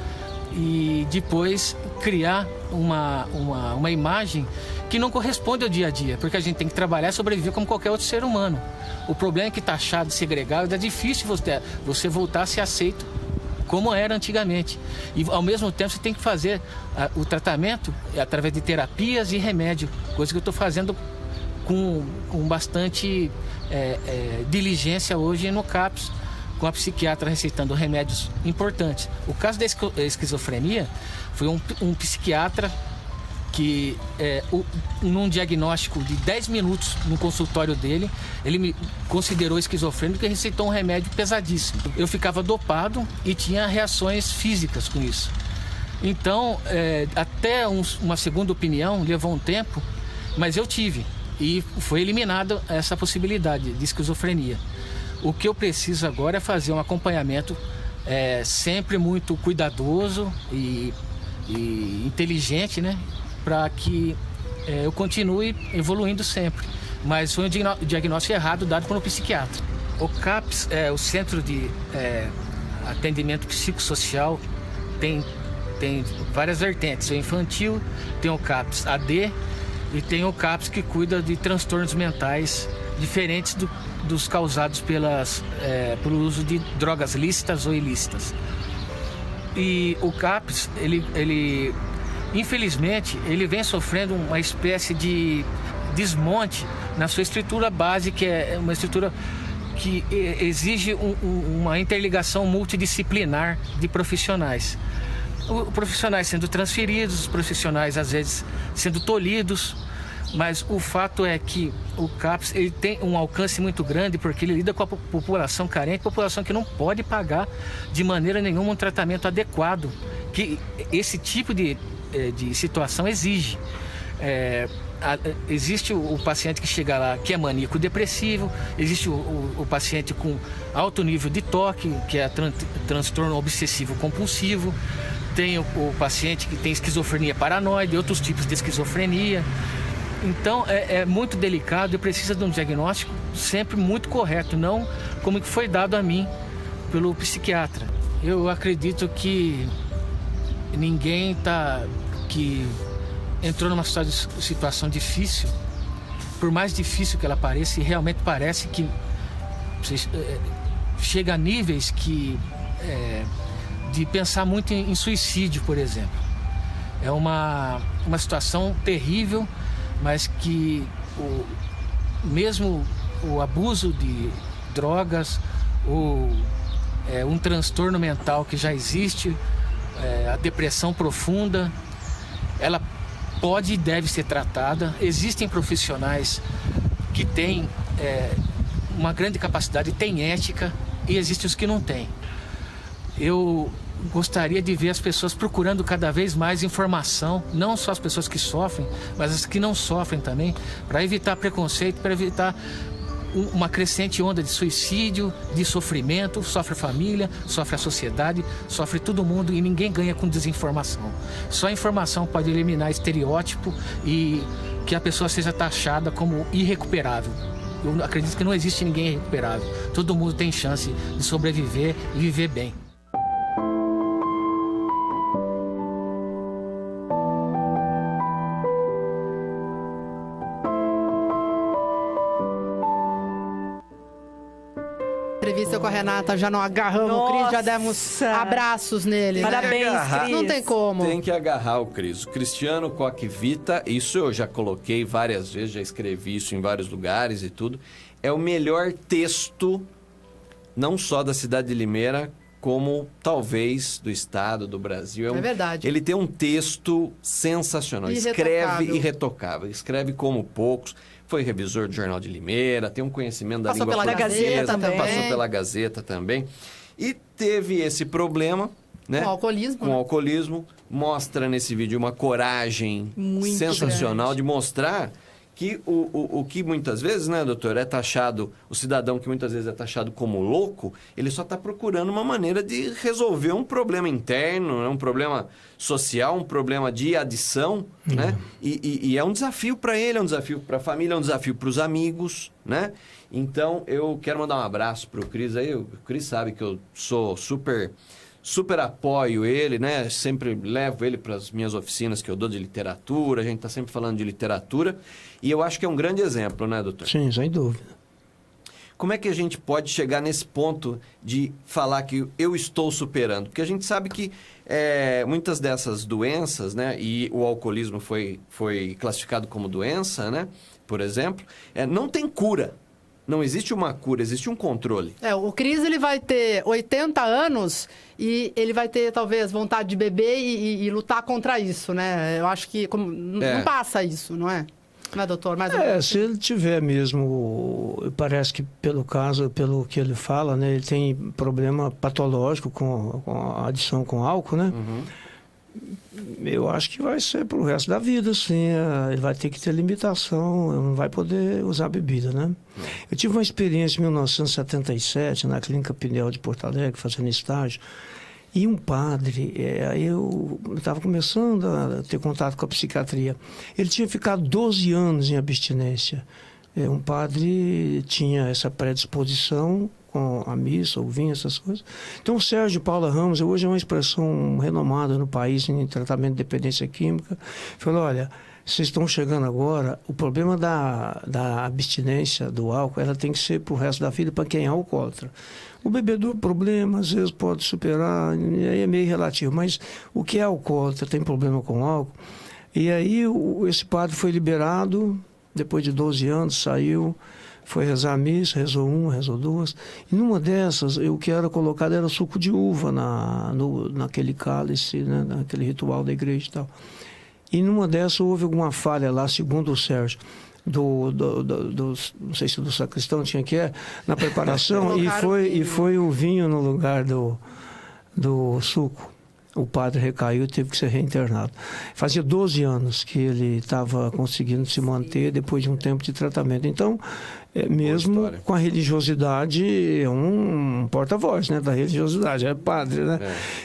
e depois criar uma imagem que não corresponde ao dia a dia, porque a gente tem que trabalhar e sobreviver como qualquer outro ser humano. O problema é que taxado, segregado, é difícil você voltar a ser aceito como era antigamente. E, ao mesmo tempo, você tem que fazer o tratamento através de terapias e remédio, coisa que eu estou fazendo com bastante diligência hoje no CAPS, com a psiquiatra receitando remédios importantes. O caso da esquizofrenia foi um psiquiatra que, num diagnóstico de 10 minutos no consultório dele, ele me considerou esquizofrênico e receitou um remédio pesadíssimo. Eu ficava dopado e tinha reações físicas com isso. Então, até uma segunda opinião, levou um tempo, mas eu tive. E foi eliminada essa possibilidade de esquizofrenia. O que eu preciso agora é fazer um acompanhamento sempre muito cuidadoso e inteligente, né? Para que eu continue evoluindo sempre. Mas foi um diagnóstico errado dado por um psiquiatra. O CAPS, o Centro de Atendimento Psicossocial, tem várias vertentes. O infantil, tem o CAPS AD e tem o CAPS que cuida de transtornos mentais diferentes dos causados pelo uso de drogas lícitas ou ilícitas. E o CAPS, ele infelizmente, ele vem sofrendo uma espécie de desmonte na sua estrutura base, que é uma estrutura que exige uma interligação multidisciplinar de profissionais. Os profissionais sendo transferidos, os profissionais às vezes sendo tolhidos, mas o fato é que o CAPS ele tem um alcance muito grande porque ele lida com a população carente, população que não pode pagar de maneira nenhuma um tratamento adequado, que esse tipo de situação exige. Existe o paciente que chega lá que é maníaco-depressivo, existe o paciente com alto nível de toque, que é transtorno obsessivo-compulsivo, tem o paciente que tem esquizofrenia paranoide, outros tipos de esquizofrenia. Então é muito delicado e precisa de um diagnóstico sempre muito correto, não como que foi dado a mim pelo psiquiatra. Eu acredito que ninguém que entrou numa situação difícil, por mais difícil que ela pareça, e realmente parece que chega a níveis de pensar muito em suicídio, por exemplo. É uma situação terrível, mas que mesmo o abuso de drogas ou um transtorno mental que já existe, a depressão profunda, ela pode e deve ser tratada. Existem profissionais que têm uma grande capacidade, têm ética, e existem os que não têm. Eu gostaria de ver as pessoas procurando cada vez mais informação, não só as pessoas que sofrem, mas as que não sofrem também, para evitar preconceito, para evitar uma crescente onda de suicídio, de sofrimento. Sofre a família, sofre a sociedade, sofre todo mundo, e ninguém ganha com desinformação. Só a informação pode eliminar estereótipo e que a pessoa seja taxada como irrecuperável. Eu acredito que não existe ninguém irrecuperável. Todo mundo tem chance de sobreviver e viver bem. Entrevista com a Renata, já não agarramos o Cris, já demos abraços nele. Parabéns, Cris. Não tem como. Tem que agarrar o Cris. O Cristiano Coquevita, isso eu já coloquei várias vezes, já escrevi isso em vários lugares e tudo. É o melhor texto, não só da cidade de Limeira, como talvez do estado, do Brasil. É verdade. Ele tem um texto sensacional. Escreve irretocável. Escreve como poucos. Foi revisor do Jornal de Limeira, tem um conhecimento da língua portuguesa, passou pela Gazeta também. E teve esse problema, né? Com alcoolismo. Mostra nesse vídeo uma coragem muito sensacional grande de mostrar que o que muitas vezes, né, doutor, é taxado, o cidadão que muitas vezes é taxado como louco, ele só está procurando uma maneira de resolver um problema interno, né, um problema social, um problema de adição, né? E é um desafio para ele, é um desafio para a família, é um desafio para os amigos, né? Então, eu quero mandar um abraço para o Cris aí. O Cris sabe que eu sou super super apoio ele, né? Sempre levo ele para as minhas oficinas que eu dou de literatura, a gente está sempre falando de literatura, e eu acho que é um grande exemplo, né, doutor? Sim, sem dúvida. Como é que a gente pode chegar nesse ponto de falar que eu estou superando? Porque a gente sabe que muitas dessas doenças, né, e o alcoolismo foi classificado como doença, né, por exemplo, não tem cura. Não existe uma cura, existe um controle. O Cris, ele vai ter 80 anos e ele vai ter, talvez, vontade de beber e lutar contra isso, né? Eu acho que não passa isso, não é? Não é, doutor? Se ele tiver mesmo, parece que pelo que ele fala, né, ele tem problema patológico com a adição com álcool, né? Uhum. Eu acho que vai ser pro resto da vida, sim. Ele vai ter que ter limitação, não vai poder usar bebida, né? Eu tive uma experiência em 1977, na Clínica Pinel de Porto Alegre, fazendo estágio. E um padre, aí eu estava começando a ter contato com a psiquiatria. Ele tinha ficado 12 anos em abstinência. Um padre tinha essa predisposição com a missa, o vinho, essas coisas. Então, o Sérgio Paula Ramos, hoje é uma expressão renomada no país em tratamento de dependência química, falou, olha, vocês estão chegando agora, o problema da abstinência do álcool, ela tem que ser para o resto da vida para quem é alcoólatra. O bebedor, problema, às vezes pode superar, aí é meio relativo, mas o que é alcoólatra tem problema com álcool. E aí esse padre foi liberado, depois de 12 anos, saiu, foi rezar a missa, rezou uma, rezou duas. E numa dessas, o que era colocado era suco de uva naquele cálice, né, naquele ritual da igreja e tal. E numa dessas houve alguma falha lá, segundo o Sérgio, não sei se do sacristão tinha na preparação, e foi o vinho no lugar do suco. O padre recaiu e teve que ser reinternado. Fazia 12 anos que ele estava conseguindo se manter depois de um tempo de tratamento. Então, mesmo com a religiosidade, é um porta-voz, né, da religiosidade, é padre, né?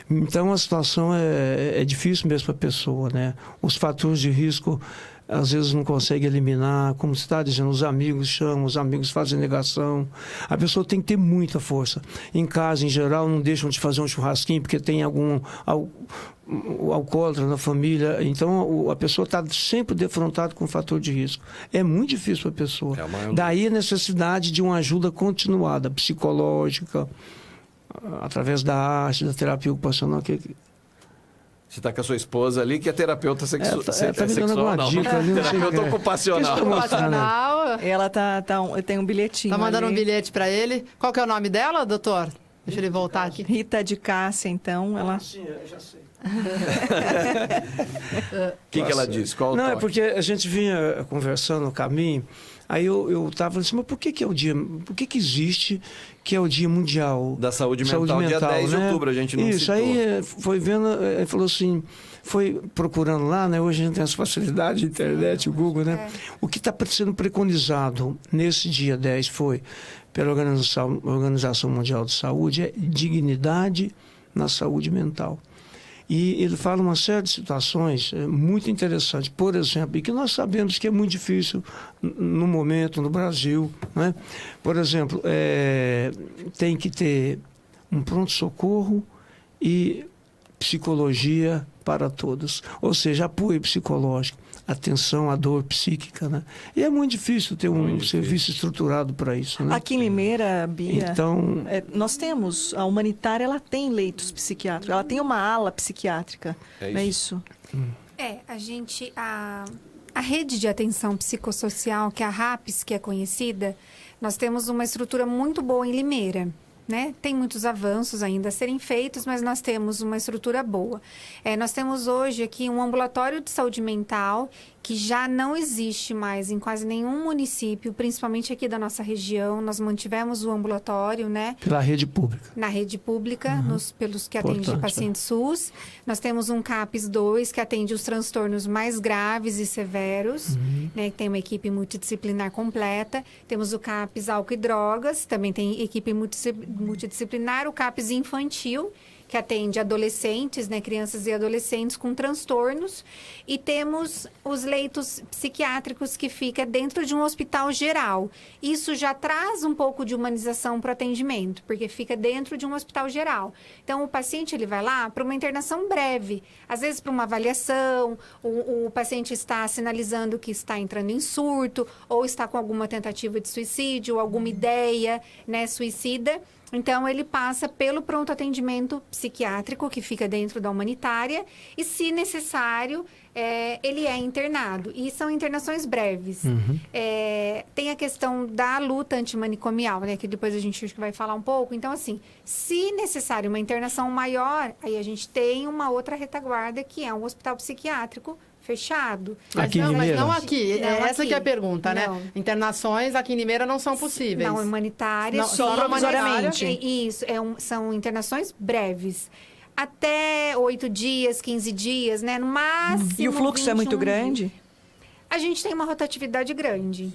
Então, a situação é difícil mesmo para a pessoa, né? Os fatores de risco às vezes não consegue eliminar, como você está dizendo, os amigos chamam, os amigos fazem negação. A pessoa tem que ter muita força. Em casa, em geral, não deixam de fazer um churrasquinho porque tem algum alcoólatra na família. Então, a pessoa está sempre defrontada com o fator de risco. É muito difícil para a pessoa. Daí a necessidade de uma ajuda continuada, psicológica, através da arte, da terapia ocupacional, Você está com a sua esposa ali, que é terapeuta sexual. Tá me dando alguma dica ali, terapeuta ocupacional. Ela tem um bilhetinho. Tá mandando ali. um bilhete para ele. Qual que é o nome dela, doutor? Deixa ele voltar aqui. Rita de Cássia, então. Ela... Sim, eu já sei. O que ela disse? Qual o Não, toque? é porque a gente vinha conversando no caminho, aí eu estava falando assim, mas por que é o dia, por que existe que é o Dia Mundial da Saúde Mental, dia 10 de outubro, a gente não Isso, citou. aí foi vendo, ele falou assim, foi procurando lá, né? Hoje a gente tem essa facilidade, a internet, o Google, né? O que está sendo preconizado nesse dia 10 foi, pela Organização Mundial de Saúde, é dignidade na saúde mental. E ele fala uma série de situações muito interessantes. Por exemplo, e que nós sabemos que é muito difícil no momento, no Brasil, né? Por exemplo, tem que ter um pronto-socorro e psicologia para todos. Ou seja, apoio psicológico, atenção à dor psíquica, né? E é muito difícil ter um serviço estruturado para isso, né? Aqui em Limeira, Bia, então, nós temos, a humanitária, ela tem leitos psiquiátricos, ela tem uma ala psiquiátrica, não é isso? A rede de atenção psicossocial, que é a RAPS, que é conhecida, nós temos uma estrutura muito boa em Limeira. Né? Tem muitos avanços ainda a serem feitos, mas nós temos uma estrutura boa. Nós temos hoje aqui um ambulatório de saúde mental que já não existe mais em quase nenhum município, principalmente aqui da nossa região. Nós mantivemos o ambulatório, né? Pela rede pública. Na rede pública, pelos que atendem pacientes SUS. Nós temos um CAPS 2, que atende os transtornos mais graves e severos, né? Que tem uma equipe multidisciplinar completa. Temos o CAPS álcool e drogas, também tem equipe multidisciplinar. O CAPS infantil, que atende adolescentes, né, crianças e adolescentes com transtornos. E temos os leitos psiquiátricos que fica dentro de um hospital geral. Isso já traz um pouco de humanização para o atendimento, porque fica dentro de um hospital geral. Então, o paciente ele vai lá para uma internação breve, às vezes para uma avaliação, o paciente está sinalizando que está entrando em surto, ou está com alguma tentativa de suicídio, alguma ideia, né, suicida. Então, ele passa pelo pronto atendimento psiquiátrico, que fica dentro da humanitária, e, se necessário, ele é internado. E são internações breves. Tem a questão da luta antimanicomial, né, que depois a gente acho que vai falar um pouco. Então, assim, se necessário uma internação maior, aí a gente tem uma outra retaguarda, que é um hospital psiquiátrico fechado. Aqui em Limeira? Mas não aqui. Não essa aqui. Que é a pergunta, não. né? Internações aqui em Limeira não são possíveis. Não, humanitárias. Só provisoriamente. Isso, são internações breves. Até 8 dias, 15 dias, né? No máximo. E o fluxo é muito grande? A gente tem uma rotatividade grande.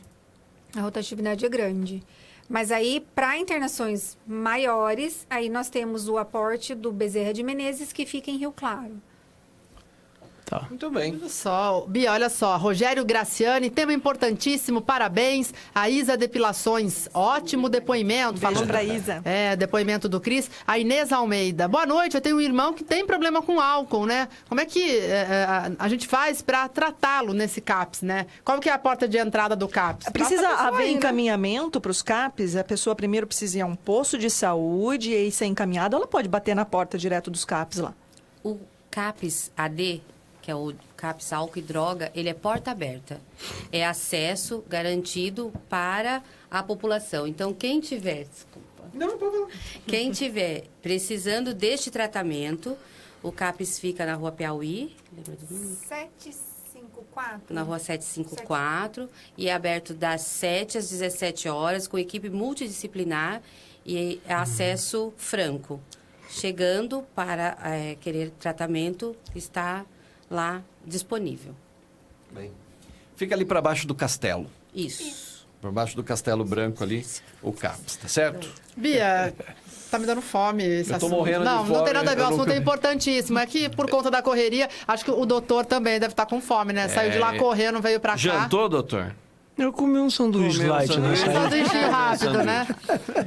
A rotatividade é grande. Mas aí, para internações maiores, aí nós temos o aporte do Bezerra de Menezes, que fica em Rio Claro. Tá. Muito bem. Olha só, Bia, olha só. Rogério Graciani, tema importantíssimo, parabéns. A Isa Depilações, ótimo depoimento. Beijo pra Isa. Depoimento do Cris. A Inês Almeida, boa noite. Eu tenho um irmão que tem problema com álcool, né? Como é que a gente faz para tratá-lo nesse CAPS, né? Qual que é a porta de entrada do CAPS? Precisa haver aí, encaminhamento para os CAPs? A pessoa primeiro precisa ir a um posto de saúde e aí ser encaminhada, ela pode bater na porta direto dos CAPs lá? O CAPS AD, que é o CAPS Álcool e Droga, ele é porta aberta. É acesso garantido para a população. Então, quem tiver precisando deste tratamento, o CAPS fica na Rua Piauí. Lembra do número? 754. Na Rua 754. E é aberto das 7 às 17 horas, com equipe multidisciplinar e acesso franco. Chegando para querer tratamento, está lá disponível. Bem. Fica ali para baixo do castelo. Isso. Por baixo do castelo branco ali, o CAPS, tá certo? Bia, tá me dando fome esse Eu tô assunto. morrendo de fome. Não tem nada a ver, o assunto nunca... é importantíssimo. É que por conta da correria, acho que o doutor também deve estar com fome, né? Saiu de lá correndo, veio pra cá. Jantou, doutor? Eu comi um sanduíche light, né? Sanduíche rápido, né?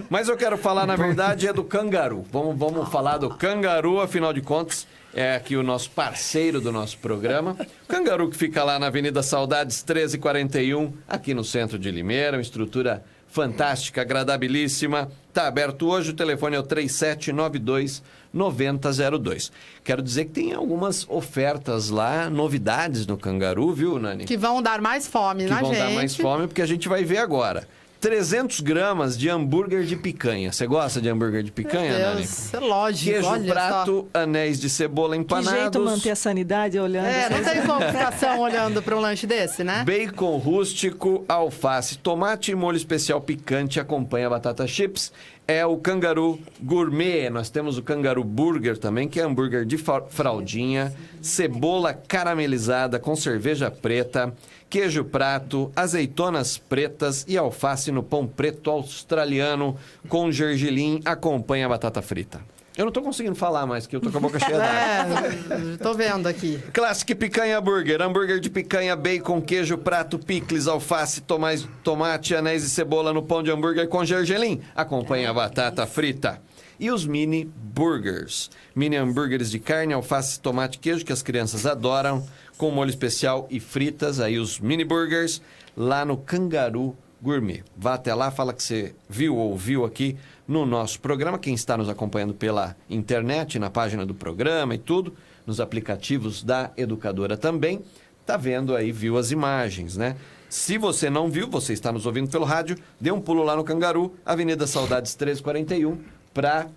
Mas eu quero falar, na verdade, é do Cangaru. Vamos falar do Cangaru, afinal de contas, é aqui o nosso parceiro do nosso programa. O Cangaru, que fica lá na Avenida Saudades 1341, aqui no centro de Limeira, uma estrutura fantástica, agradabilíssima. Está aberto hoje, o telefone é o 3792-9002. Quero dizer que tem algumas ofertas lá, novidades no Cangaru, viu, Nani? Que vão dar mais fome na gente. Que vão dar mais fome, porque a gente vai ver agora. 300 gramas de hambúrguer de picanha. Você gosta de hambúrguer de picanha, Meu Nani? Deus, é lógico, Queijo olha prato, só. anéis de cebola empanados. Que jeito manter a sanidade olhando. Não tem complicação olhando para um lanche desse, né? Bacon rústico, alface, tomate e molho especial picante. Acompanha batata chips. É o Cangaru Gourmet. Nós temos o Cangaru Burger também, que é hambúrguer de fraldinha, cebola caramelizada com cerveja preta, queijo prato, azeitonas pretas e alface no pão preto australiano com gergelim. Acompanha a batata frita. Eu não tô conseguindo falar mais, que eu tô com a boca cheia d'água. Tô vendo aqui. Classic Picanha Burger, hambúrguer de picanha, bacon, queijo, prato, picles, alface, tomate, anéis de cebola no pão de hambúrguer com gergelim. Acompanha a batata frita. E os mini burgers. Mini hambúrgueres de carne, alface, tomate, queijo, que as crianças adoram, com molho especial e fritas. Aí os mini burgers lá no Cangaru Gourmet. Vá até lá, fala que você viu ou ouviu aqui no nosso programa. Quem está nos acompanhando pela internet, na página do programa e tudo, nos aplicativos da Educadora também, tá vendo aí, viu as imagens, né? Se você não viu, você está nos ouvindo pelo rádio, dê um pulo lá no Cangaru, Avenida Saudades 1341, para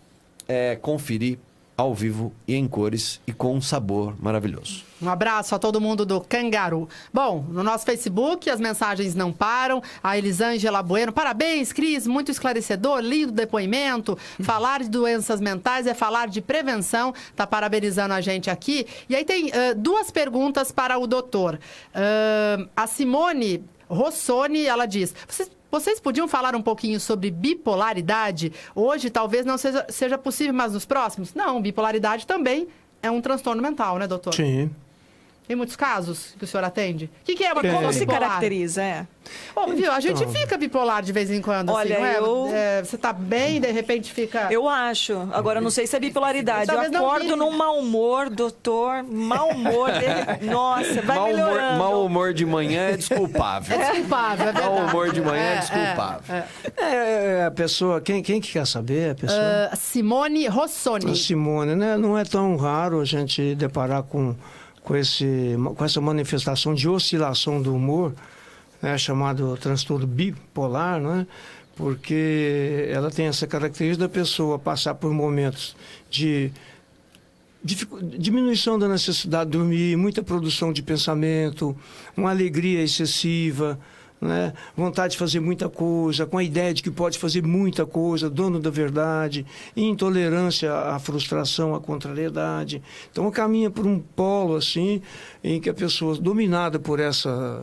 conferir ao vivo e em cores e com um sabor maravilhoso. Um abraço a todo mundo do Cangaru. Bom, no nosso Facebook as mensagens não param. A Elisângela Bueno, parabéns, Cris, muito esclarecedor, lindo depoimento. Falar de doenças mentais é falar de prevenção. Tá parabenizando a gente aqui. E aí tem duas perguntas para o doutor. A Simone Rossoni, ela diz: vocês vocês podiam falar um pouquinho sobre bipolaridade? Hoje talvez não seja possível, mas nos próximos? Não, bipolaridade também é um transtorno mental, né, doutor? Sim. Tem muitos casos que o senhor atende? O que é uma Como bipolar? se caracteriza? Viu? A gente fica bipolar de vez em quando. Olha, assim, você tá bem, de repente fica... Eu acho. Agora, não sei se é bipolaridade. Eu acordo num mau humor, doutor. Mau humor. Nossa, vai melhorando. Mau humor de manhã é desculpável. É verdade. Mau humor de manhã é desculpável. A pessoa... Quem que quer saber? A pessoa? Simone Rossoni. A Simone, né? Não é tão raro a gente deparar com essa manifestação de oscilação do humor, né, chamado transtorno bipolar, né, porque ela tem essa característica da pessoa passar por momentos de diminuição da necessidade de dormir, muita produção de pensamento, uma alegria excessiva, né? Vontade de fazer muita coisa, com a ideia de que pode fazer muita coisa, dono da verdade, intolerância à frustração, à contrariedade. Então, caminha por um polo assim, em que a pessoa, dominada por essa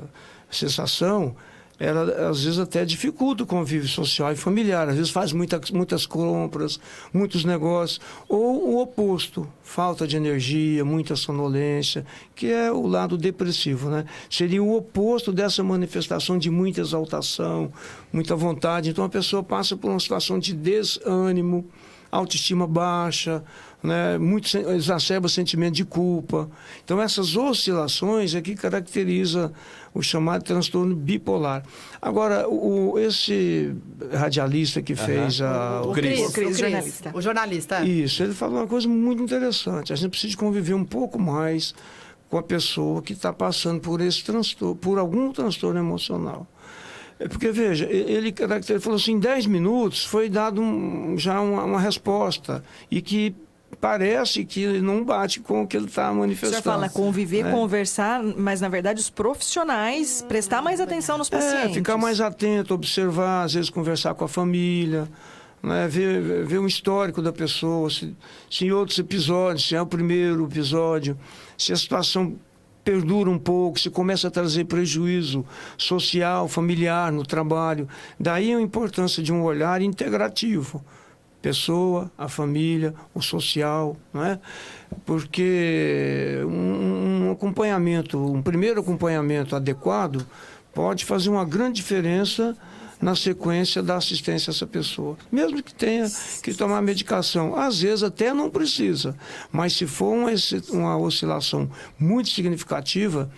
sensação, ela às vezes até dificulta o convívio social e familiar, às vezes faz muitas compras, muitos negócios, ou o oposto, falta de energia, muita sonolência, que é o lado depressivo, né? Seria o oposto dessa manifestação de muita exaltação, muita vontade. Então a pessoa passa por uma situação de desânimo, autoestima baixa, né? Exacerba o sentimento de culpa. Então essas oscilações é que caracteriza o chamado transtorno bipolar. Agora, esse radialista que fez o Cris, o jornalista. Isso, ele falou uma coisa muito interessante. A gente precisa conviver um pouco mais com a pessoa que está passando por esse transtorno, por algum transtorno emocional. Porque, veja, ele falou assim, em 10 minutos foi dado já uma resposta e que parece que não bate com o que ele está manifestando. O senhor fala conviver, conversar, mas, na verdade, os profissionais prestar mais atenção nos pacientes. Ficar mais atento, observar, às vezes conversar com a família, né? Ver um histórico da pessoa, se em outros episódios, se é o primeiro episódio, se a situação perdura um pouco, se começa a trazer prejuízo social, familiar, no trabalho. Daí a importância de um olhar integrativo. Pessoa, a família, o social, não é? Porque um acompanhamento, um primeiro acompanhamento adequado pode fazer uma grande diferença na sequência da assistência a essa pessoa. Mesmo que tenha que tomar medicação, às vezes até não precisa, mas se for uma oscilação muito significativa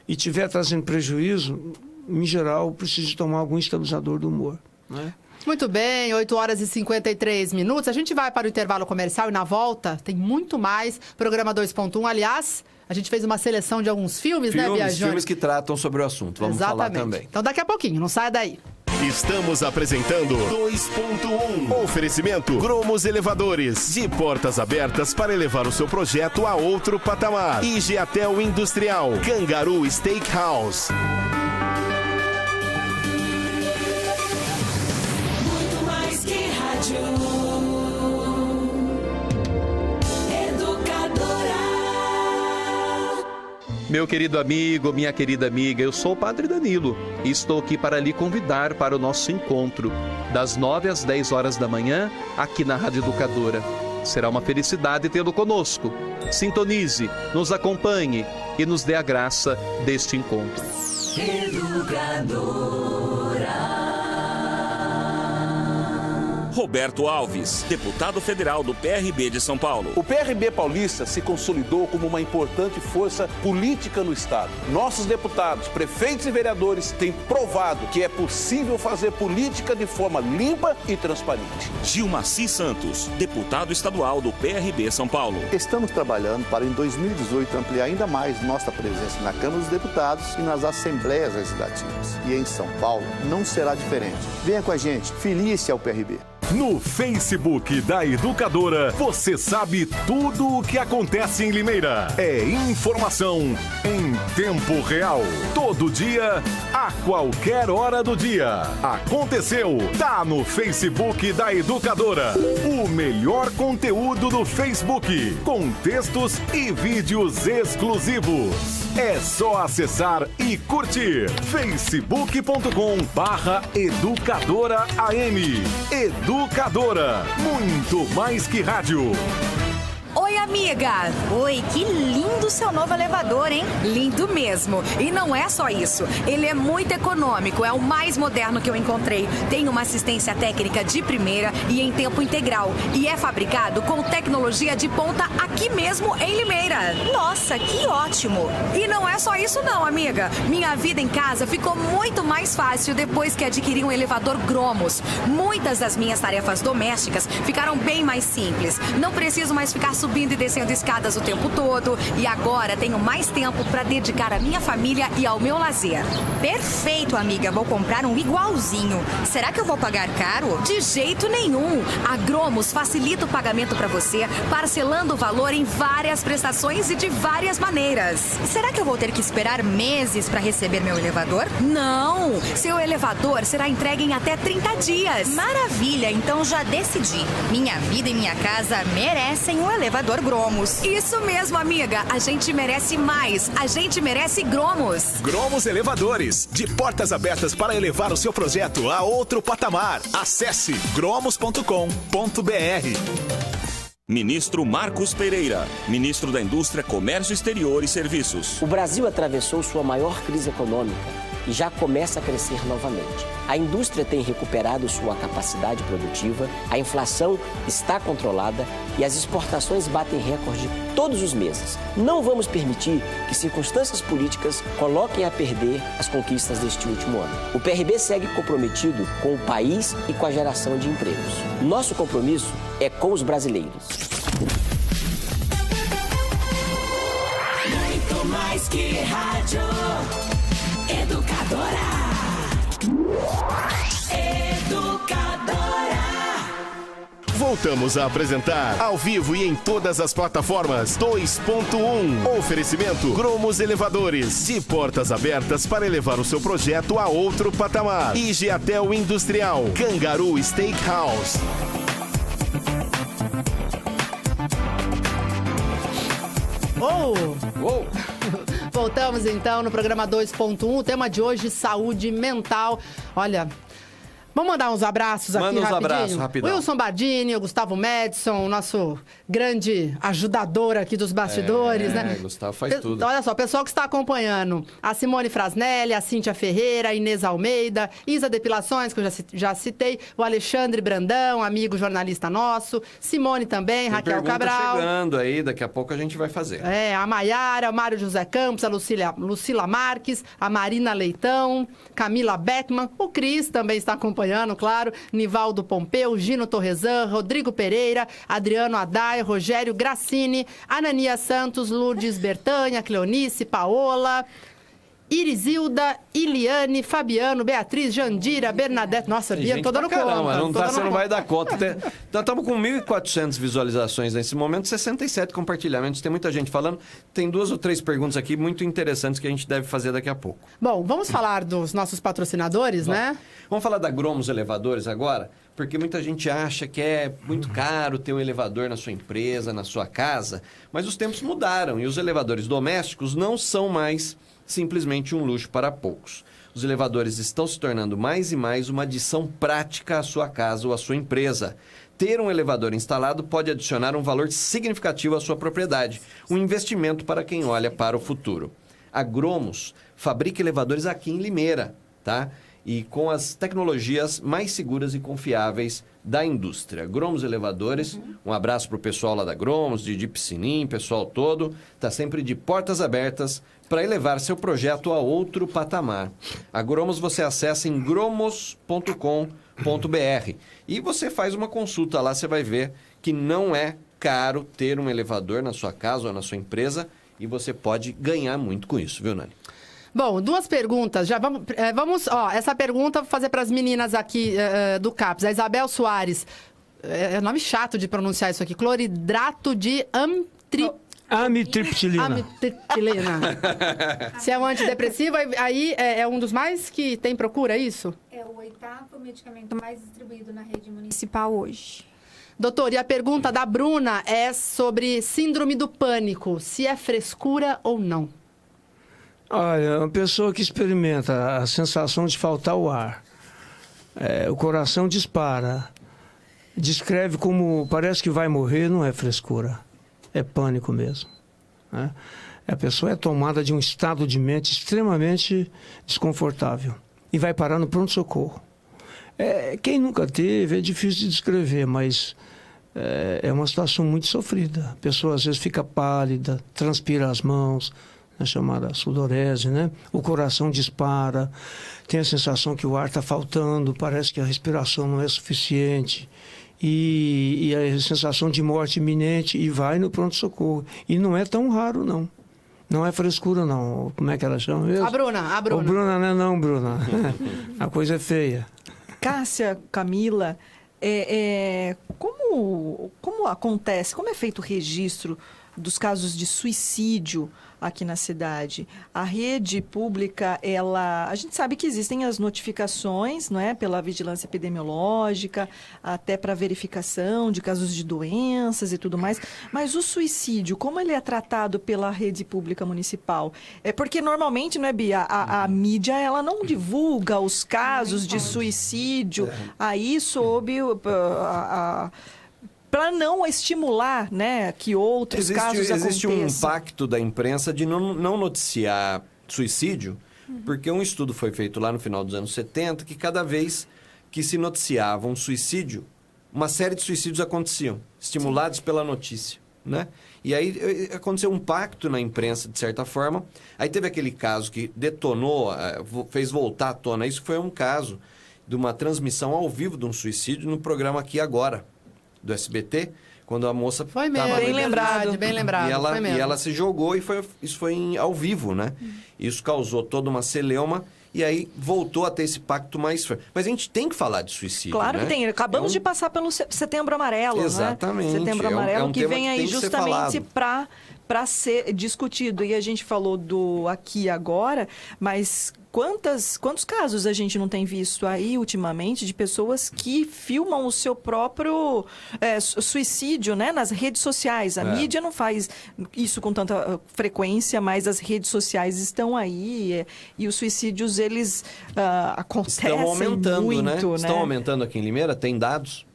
e estiver trazendo prejuízo, em geral, precisa tomar algum estabilizador do humor, né? Muito bem, 8 horas e 53 minutos. A gente vai para o intervalo comercial e na volta tem muito mais. Programa 2.1, aliás, a gente fez uma seleção de alguns filmes, né, Biagione? Filmes que tratam sobre o assunto. Vamos falar também. Então daqui a pouquinho, não saia daí. Estamos apresentando 2.1. Oferecimento Gromos Elevadores. De portas abertas para elevar o seu projeto a outro patamar. Igeatel Industrial. Cangaru Steakhouse. Meu querido amigo, minha querida amiga, eu sou o Padre Danilo e estou aqui para lhe convidar para o nosso encontro, das 9 às 10 horas da manhã, aqui na Rádio Educadora. Será uma felicidade tê-lo conosco. Sintonize, nos acompanhe e nos dê a graça deste encontro. Roberto Alves, deputado federal do PRB de São Paulo. O PRB paulista se consolidou como uma importante força política no estado. Nossos deputados, prefeitos e vereadores têm provado que é possível fazer política de forma limpa e transparente. Gilmaci Santos, deputado estadual do PRB São Paulo. Estamos trabalhando para em 2018 ampliar ainda mais nossa presença na Câmara dos Deputados e nas Assembleias Legislativas. E em São Paulo não será diferente. Venha com a gente, filie-se ao PRB. No Facebook da Educadora, você sabe tudo o que acontece em Limeira. É informação em tempo real. Todo dia, a qualquer hora do dia. Aconteceu, tá no Facebook da Educadora. O melhor conteúdo do Facebook, com textos e vídeos exclusivos. É só acessar e curtir facebook.com/educadoraam. Educadora, muito mais que rádio. Oi, amiga! Oi, que lindo seu novo elevador, hein? Lindo mesmo. E não é só isso. Ele é muito econômico, é o mais moderno que eu encontrei. Tem uma assistência técnica de primeira e em tempo integral. E é fabricado com tecnologia de ponta aqui mesmo em Limeira. Nossa, que ótimo! E não é só isso não, amiga. Minha vida em casa ficou muito mais fácil depois que adquiri um elevador Gromos. Muitas das minhas tarefas domésticas ficaram bem mais simples. Não preciso mais ficar subindo e descendo escadas o tempo todo. E agora tenho mais tempo para dedicar à minha família e ao meu lazer. Perfeito, amiga. Vou comprar um igualzinho. Será que eu vou pagar caro? De jeito nenhum. A Gromos facilita o pagamento para você, parcelando o valor em várias prestações e de várias maneiras. Será que eu vou ter que esperar meses para receber meu elevador? Não! Seu elevador será entregue em até 30 dias. Maravilha! Então já decidi. Minha vida e minha casa merecem um elevador Gromos. Isso mesmo, amiga. A gente merece mais. A gente merece Gromos. Gromos Elevadores. De portas abertas para elevar o seu projeto a outro patamar. Acesse gromos.com.br. Ministro Marcos Pereira, ministro da Indústria, Comércio Exterior e Serviços. O Brasil atravessou sua maior crise econômica e já começa a crescer novamente. A indústria tem recuperado sua capacidade produtiva, a inflação está controlada e as exportações batem recorde todos os meses. Não vamos permitir que circunstâncias políticas coloquem a perder as conquistas deste último ano. O PRB segue comprometido com o país e com a geração de empregos. Nosso compromisso é com os brasileiros. Muito mais que rádio. Educadora. Voltamos a apresentar, ao vivo e em todas as plataformas, 2.1. Oferecimento Gromos Elevadores. De portas abertas para elevar o seu projeto a outro patamar. Igeatel Industrial. Cangaru Steakhouse. Voltamos então no programa 2.1. O tema de hoje, saúde mental. Olha, vamos mandar uns abraços aqui rapidinho? Manda uns abraços, rapidão. Wilson Badini, o Gustavo Madison, o nosso grande ajudador aqui dos bastidores, né? Gustavo faz tudo. Olha só, o pessoal que está acompanhando. A Simone Frasnelli, a Cíntia Ferreira, a Inês Almeida, Isa Depilações, que eu já citei, o Alexandre Brandão, amigo jornalista nosso, Simone também, tem Raquel Cabral. Chegando aí, daqui a pouco a gente vai fazer. A Maiara, o Mário José Campos, a Lucila Marques, a Marina Leitão, Camila Beckman, o Cris também está acompanhando, claro, Nivaldo Pompeu, Gino Torresan, Rodrigo Pereira, Adriano Adai, Rogério Grassini, Anania Santos, Lourdes Bertanha, Cleonice, Paola, Irisilda, Iliane, Fabiano, Beatriz, Jandira, Bernadette. Nossa, Bia, tô dando conta. Você não vai dar conta. Nós estamos com 1.400 visualizações nesse momento, 67 compartilhamentos. Tem muita gente falando. Tem 2 ou 3 perguntas aqui muito interessantes que a gente deve fazer daqui a pouco. Bom, vamos falar dos nossos patrocinadores, né? Vamos falar da Gromos Elevadores agora? Porque muita gente acha que é muito caro ter um elevador na sua empresa, na sua casa, mas os tempos mudaram e os elevadores domésticos não são mais simplesmente um luxo para poucos. Os elevadores estão se tornando mais e mais uma adição prática à sua casa ou à sua empresa. Ter um elevador instalado pode adicionar um valor significativo à sua propriedade, um investimento para quem olha para o futuro. A Gromos fabrica elevadores aqui em Limeira, tá? E com as tecnologias mais seguras e confiáveis da indústria. Gromos Elevadores, um abraço para o pessoal lá da Gromos, de Piscinim, pessoal todo, está sempre de portas abertas para elevar seu projeto a outro patamar. A Gromos você acessa em gromos.com.br e você faz uma consulta lá, você vai ver que não é caro ter um elevador na sua casa ou na sua empresa e você pode ganhar muito com isso, viu, Nani? Bom, 2 perguntas. Já vamos, essa pergunta vou fazer para as meninas aqui do CAPS. A Isabel Soares, é nome chato de pronunciar isso aqui, cloridrato de amitriptilina. Se é um antidepressivo, aí é um dos mais que tem procura, é isso? É o 8º medicamento mais distribuído na rede municipal hoje. Doutor, e a pergunta da Bruna é sobre síndrome do pânico, se é frescura ou não. Olha, uma pessoa que experimenta a sensação de faltar o ar, o coração dispara, descreve como parece que vai morrer, não é frescura, é pânico mesmo, né? A pessoa é tomada de um estado de mente extremamente desconfortável e vai parar no pronto-socorro. Quem nunca teve, é difícil de descrever, mas é uma situação muito sofrida. A pessoa às vezes fica pálida, transpira as mãos, a chamada sudorese, né? O coração dispara, tem a sensação que o ar está faltando, parece que a respiração não é suficiente. E a sensação de morte iminente, e vai no pronto-socorro. E não é tão raro, não. Não é frescura, não. Como é que ela chama mesmo? A Bruna. Ô, Bruna, não é não, Bruna. A coisa é feia. Cássia, Camila, como acontece, como é feito o registro dos casos de suicídio aqui na cidade? A rede pública, a gente sabe que existem as notificações, não é, pela vigilância epidemiológica, até para verificação de casos de doenças e tudo mais, mas o suicídio, como ele é tratado pela rede pública municipal? Porque normalmente, não é, Bia, a mídia, ela não divulga os casos de suicídio aí sob para não estimular, né, que outros casos aconteçam. Existe um pacto da imprensa de não noticiar suicídio, porque um estudo foi feito lá no final dos anos 70 que cada vez que se noticiava um suicídio, uma série de suicídios aconteciam, estimulados pela notícia, né? E aí aconteceu um pacto na imprensa, de certa forma. Aí teve aquele caso que detonou, fez voltar à tona. Isso foi um caso de uma transmissão ao vivo de um suicídio no programa Aqui Agora, do SBT, quando a moça foi mesmo, bem lembrado. E ela se jogou e isso foi ao vivo, né? Isso causou toda uma celeuma e aí voltou a ter esse pacto mais forte. Mas a gente tem que falar de suicídio, claro, né? Que tem. Acabamos de passar pelo Setembro Amarelo, exatamente, né? Setembro Amarelo que vem aí justamente para ser discutido. E a gente falou do Aqui Agora, mas quantos casos a gente não tem visto aí ultimamente de pessoas que filmam o seu próprio suicídio, né, nas redes sociais? A mídia não faz isso com tanta frequência, mas as redes sociais estão aí e os suicídios, eles acontecem estão aumentando, muito, né? Estão aumentando aqui em Limeira? Tem dados?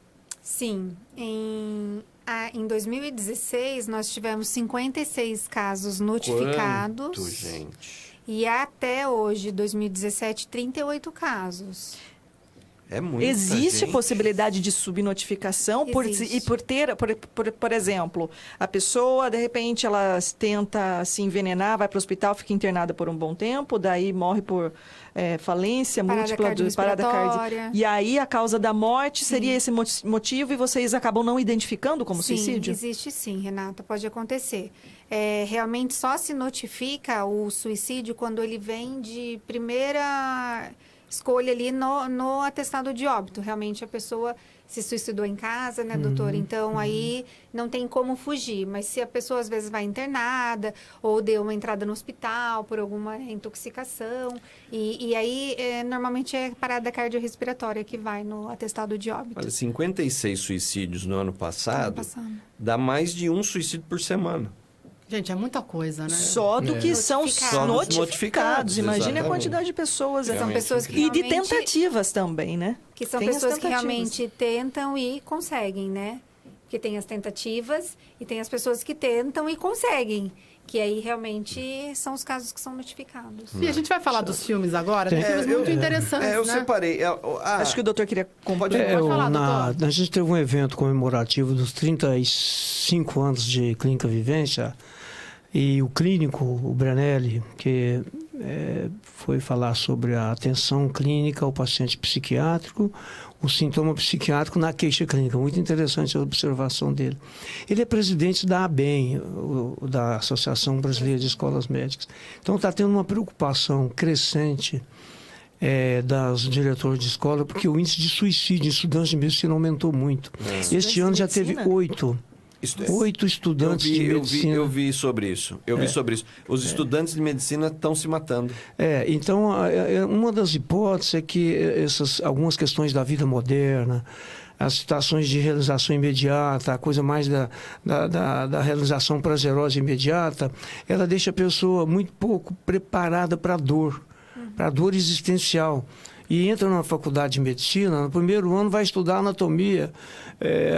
Sim. Em 2016, nós tivemos 56 casos notificados. Quanto, gente? E até hoje, 2017, 38 casos. É muito. Existe possibilidade de subnotificação por exemplo, a pessoa, de repente, ela tenta se envenenar, vai para o hospital, fica internada por um bom tempo, daí morre por falência múltipla, parada cardíaca. E aí a causa da morte seria esse motivo e vocês acabam não identificando como suicídio? Existe sim, Renata, pode acontecer. Realmente só se notifica o suicídio quando ele vem de primeira escolha ali no atestado de óbito. Realmente a pessoa se suicidou em casa, né, doutor? Então, aí não tem como fugir. Mas se a pessoa, às vezes, vai internada ou deu uma entrada no hospital por alguma intoxicação, e aí, normalmente, é parada cardiorrespiratória que vai no atestado de óbito. Olha, 56 suicídios no ano passado, dá mais de um suicídio por semana. Gente, é muita coisa, né? Só do que são notificados. Imagine a quantidade de pessoas. São pessoas que e de tentativas também, né? Que são pessoas que realmente tentam e conseguem, né? Porque tem as tentativas e tem as pessoas que tentam e conseguem. Que aí realmente são os casos que são notificados. E a gente vai falar dos filmes agora? Tem filmes muito interessantes, eu né? separei. Acho que o doutor queria pode falar, doutor. A gente teve um evento comemorativo dos 35 anos de Clínica Vivência. E o clínico, o Branelli, que foi falar sobre a atenção clínica ao paciente psiquiátrico, o sintoma psiquiátrico na queixa clínica. Muito interessante a observação dele. Ele é presidente da ABEM, da Associação Brasileira de Escolas Médicas. Então está tendo uma preocupação crescente das diretores de escola, porque o índice de suicídio em estudantes de medicina aumentou muito. Este ano já teve 8 8 estudantes de medicina. Eu vi sobre isso. Os estudantes de medicina estão se matando. Então, uma das hipóteses é que algumas questões da vida moderna, as situações de realização imediata, a coisa mais da realização prazerosa imediata, ela deixa a pessoa muito pouco preparada para a dor existencial. E entra na faculdade de medicina, no primeiro ano vai estudar anatomia,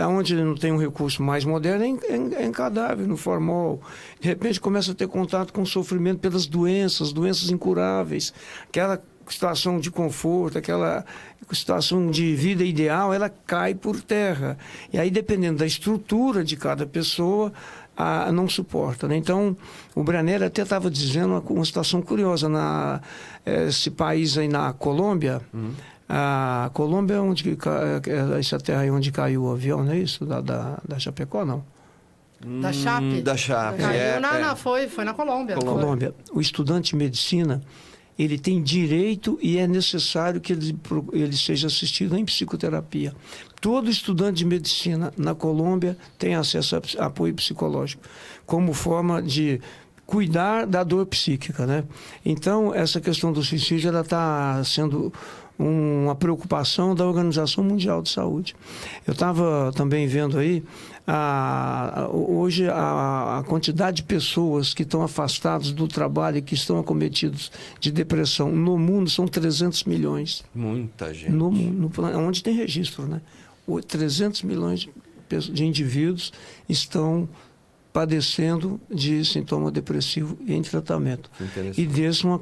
onde não tem um recurso mais moderno, é em cadáver, no formol. De repente começa a ter contato com o sofrimento pelas doenças incuráveis, aquela situação de conforto, aquela situação de vida ideal, ela cai por terra. E aí, dependendo da estrutura de cada pessoa, não suporta, né? Então, o Branelli até estava dizendo uma situação curiosa. Esse país aí na Colômbia, a Colômbia é essa terra aí onde caiu o avião, não é isso? Da Chapecó, não? Da Chape? Da Chape. Caiu foi na Colômbia. Colômbia. O estudante de medicina, ele tem direito e é necessário que ele seja assistido em psicoterapia. Todo estudante de medicina na Colômbia tem acesso a apoio psicológico, como forma de cuidar da dor psíquica, né? Então, essa questão do suicídio está sendo uma preocupação da Organização Mundial de Saúde. Eu estava também vendo aí, hoje a quantidade de pessoas que estão afastadas do trabalho e que estão acometidos de depressão no mundo são 300 milhões. Muita gente. No mundo, onde tem registro, né? 300 milhões de indivíduos estão padecendo de sintoma depressivo em tratamento. E desse uma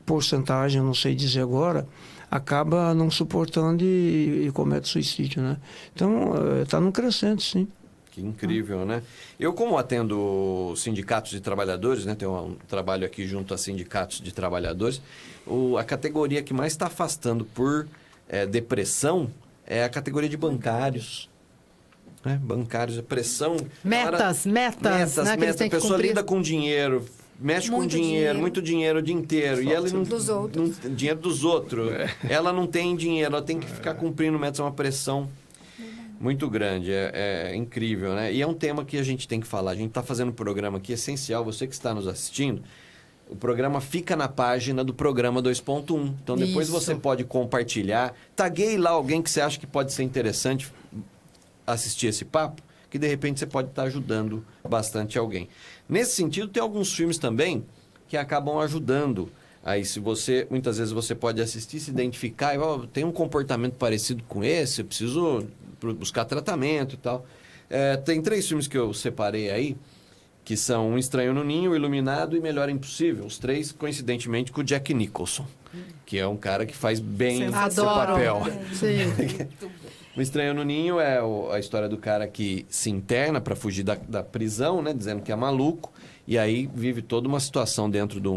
porcentagem, não sei dizer agora, acaba não suportando e comete suicídio, né? Então, está num crescente, sim. Que incrível, né? Eu, como atendo sindicatos de trabalhadores, né? Tenho um trabalho aqui junto a sindicatos de trabalhadores, a categoria que mais está afastando por depressão é a categoria de bancários. Bancários, a pressão... Metas, né? A pessoa lida com dinheiro, mexe com dinheiro, muito dinheiro o dia inteiro. E ela dinheiro dos outros. Ela não tem dinheiro, ela tem que ficar cumprindo metas, é uma pressão muito grande. É incrível, né? E é um tema que a gente tem que falar. A gente está fazendo um programa aqui essencial. Você que está nos assistindo, o programa fica na página do programa 2.1. Então, depois você pode compartilhar. Taguei lá alguém que você acha que pode ser interessante assistir esse papo, que de repente você pode estar ajudando bastante alguém. Nesse sentido, tem alguns filmes também que acabam ajudando. Aí, muitas vezes você pode assistir, se identificar, tem um comportamento parecido com esse, eu preciso buscar tratamento e tal. Tem 3 filmes que eu separei aí, que são Um Estranho no Ninho, Iluminado e Melhor Impossível. Os 3, coincidentemente, com o Jack Nicholson, que é um cara que faz bem o seu papel. Sim. O Estranho no Ninho é a história do cara que se interna para fugir da prisão, né? Dizendo que é maluco. E aí vive toda uma situação dentro de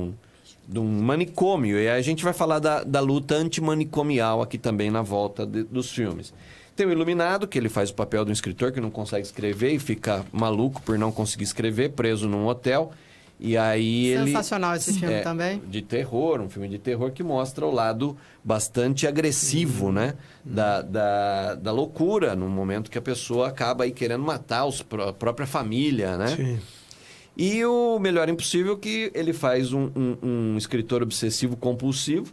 um manicômio. E aí a gente vai falar da luta antimanicomial aqui também na volta dos filmes. Tem o Iluminado, que ele faz o papel de um escritor que não consegue escrever e fica maluco por não conseguir escrever, preso num hotel. E aí sensacional esse filme também. De terror, um filme de terror que mostra o lado bastante agressivo, né? Da loucura, no momento que a pessoa acaba aí querendo matar a própria família, né? Sim. E o Melhor Impossível, que ele faz um escritor obsessivo compulsivo,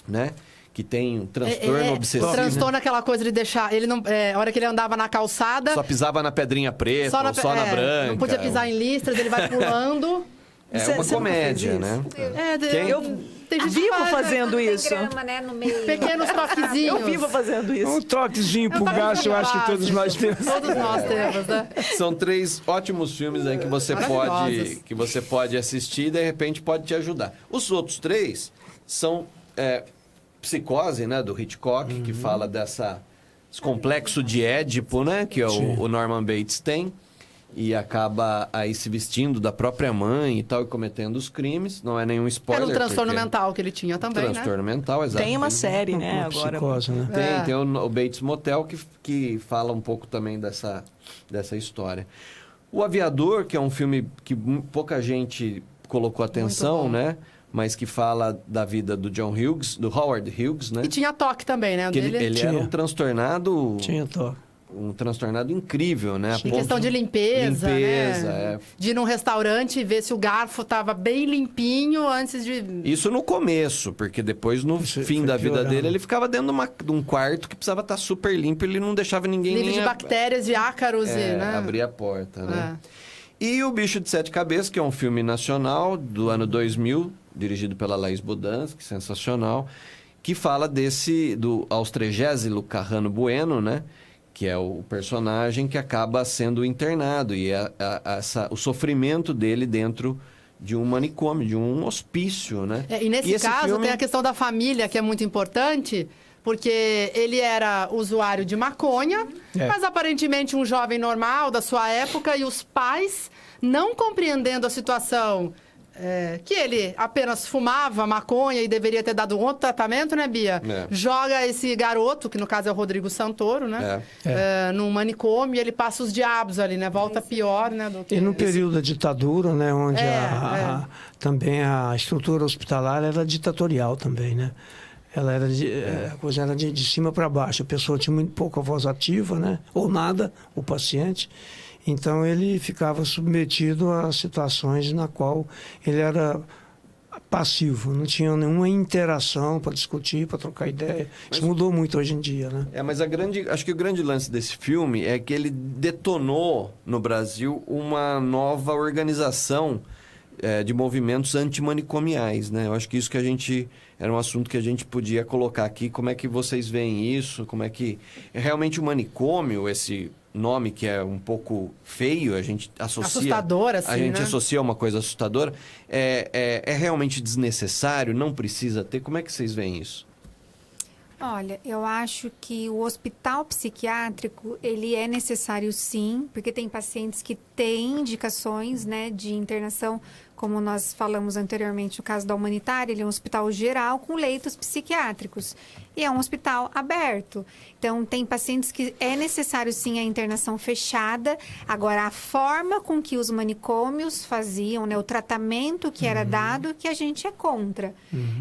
né? Que tem um transtorno obsessivo. Transtorno, aquela coisa de deixar... Ele não, a hora que ele andava na calçada... Só pisava na pedrinha preta, só na branca. Não podia pisar em listras, ele vai pulando. É uma comédia, né? Eu vivo fazendo isso. Grama, né, no meio. Pequenos toquezinhos. Eu vivo fazendo isso. Um toquezinho pro gasto, eu acho que todos nós temos. Todos nós temos, né? São 3 ótimos filmes aí que você pode assistir e de repente pode te ajudar. Os outros 3 são Psicose, né, do Hitchcock, que fala desse complexo de Édipo, né, que o Norman Bates tem. E acaba aí se vestindo da própria mãe e tal, e cometendo os crimes. Não é nenhum spoiler. Era um transtorno mental que ele tinha também, transtorno mental, exato. Tem uma série, né, agora. Psicose, né? Tem o Bates Motel, que fala um pouco também dessa história. O Aviador, que é um filme que pouca gente colocou atenção, né? Mas que fala da vida do John Hughes, do Howard Hughes, né? E tinha toque também, né? Ele era um transtornado... Tinha toque. um transtornado incrível, né? Em questão de limpeza, né? De ir num restaurante e ver se o garfo estava bem limpinho antes de... Isso no começo, porque depois, no fim da vida dele, ele ficava dentro de um quarto que precisava estar super limpo, ele não deixava ninguém livre de bactérias, de ácaros, né? Abrir a porta, né? E O Bicho de Sete Cabeças, que é um filme nacional do ano 2000, dirigido pela Laís Bodansky, sensacional, que fala do Austrégésilo Carrano Bueno, né? Que é o personagem que acaba sendo internado e o sofrimento dele dentro de um manicômio, de um hospício, né? E nesse caso tem a questão da família, que é muito importante, porque ele era usuário de maconha, mas aparentemente um jovem normal da sua época, e os pais, não compreendendo a situação... que ele apenas fumava maconha e deveria ter dado um outro tratamento, né, Bia? Joga esse garoto, que no caso é o Rodrigo Santoro, né? Num manicômio, e ele passa os diabos ali, né? Volta pior, né? Do que... E no período da ditadura, né? Onde também a estrutura hospitalar era ditatorial também, né? Ela era a coisa era de cima para baixo. A pessoa tinha muito pouca voz ativa, né? Ou nada, o paciente. Então, ele ficava submetido a situações na qual ele era passivo, não tinha nenhuma interação para discutir, para trocar ideia. Isso mudou muito hoje em dia, né? Mas acho que o grande lance desse filme é que ele detonou no Brasil uma nova organização de movimentos antimanicomiais, né? Eu acho que isso que era um assunto que a gente podia colocar aqui. Como é que vocês veem isso? Como é que... realmente o manicômio, esse... nome que é um pouco feio, a gente associa... Assustador, assim, a gente né? associa uma coisa assustadora. É realmente desnecessário? Não precisa ter? Como é que vocês veem isso? Olha, eu acho que o hospital psiquiátrico, ele é necessário sim, porque tem pacientes que têm indicações, né, de internação, como nós falamos anteriormente, o caso da Humanitária, ele é um hospital geral com leitos psiquiátricos. E é um hospital aberto. Então, tem pacientes que é necessário, sim, a internação fechada. Agora, a forma com que os manicômios faziam, né, o tratamento que era dado, que a gente é contra.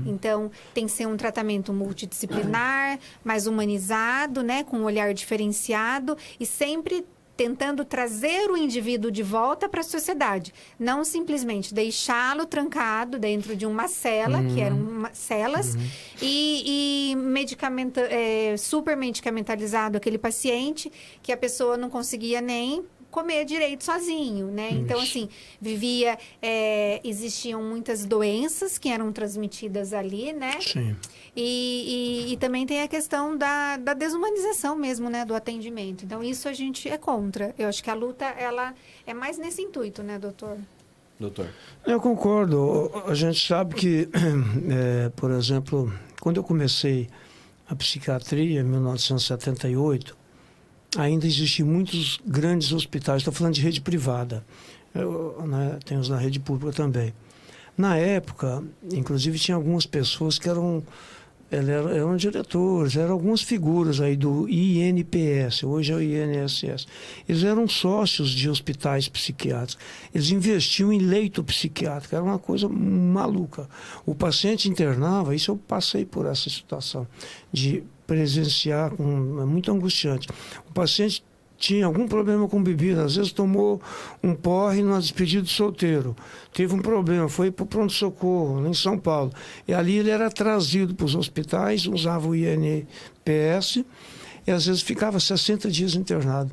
Então, tem que ser um tratamento multidisciplinar, mais humanizado, né, com um olhar diferenciado e sempre tentando trazer o indivíduo de volta para a sociedade. Não simplesmente deixá-lo trancado dentro de uma cela, que eram celas, e super medicamentalizado aquele paciente, que a pessoa não conseguia nem comer direito sozinho, né? Então, assim, existiam muitas doenças que eram transmitidas ali, né? Sim. E também tem a questão da desumanização mesmo, né? Do atendimento. Então, isso a gente é contra. Eu acho que a luta, ela é mais nesse intuito, né, doutor? Doutor. Eu concordo. A gente sabe que, por exemplo, quando eu comecei a psiquiatria, em 1978, ainda existiam muitos grandes hospitais. Estou falando de rede privada. Tem os na rede pública também. Na época, inclusive, tinha algumas pessoas que eram diretores, eram algumas figuras aí do INPS, hoje é o INSS. Eles eram sócios de hospitais psiquiátricos. Eles investiam em leito psiquiátrico, era uma coisa maluca. O paciente internava, isso eu passei por essa situação de presenciar, muito angustiante. O paciente tinha algum problema com bebida, às vezes tomou um porre na despedida de solteiro, teve um problema, foi para o pronto-socorro, em São Paulo, e ali ele era trazido para os hospitais, usava o INPS, e às vezes ficava 60 dias internado.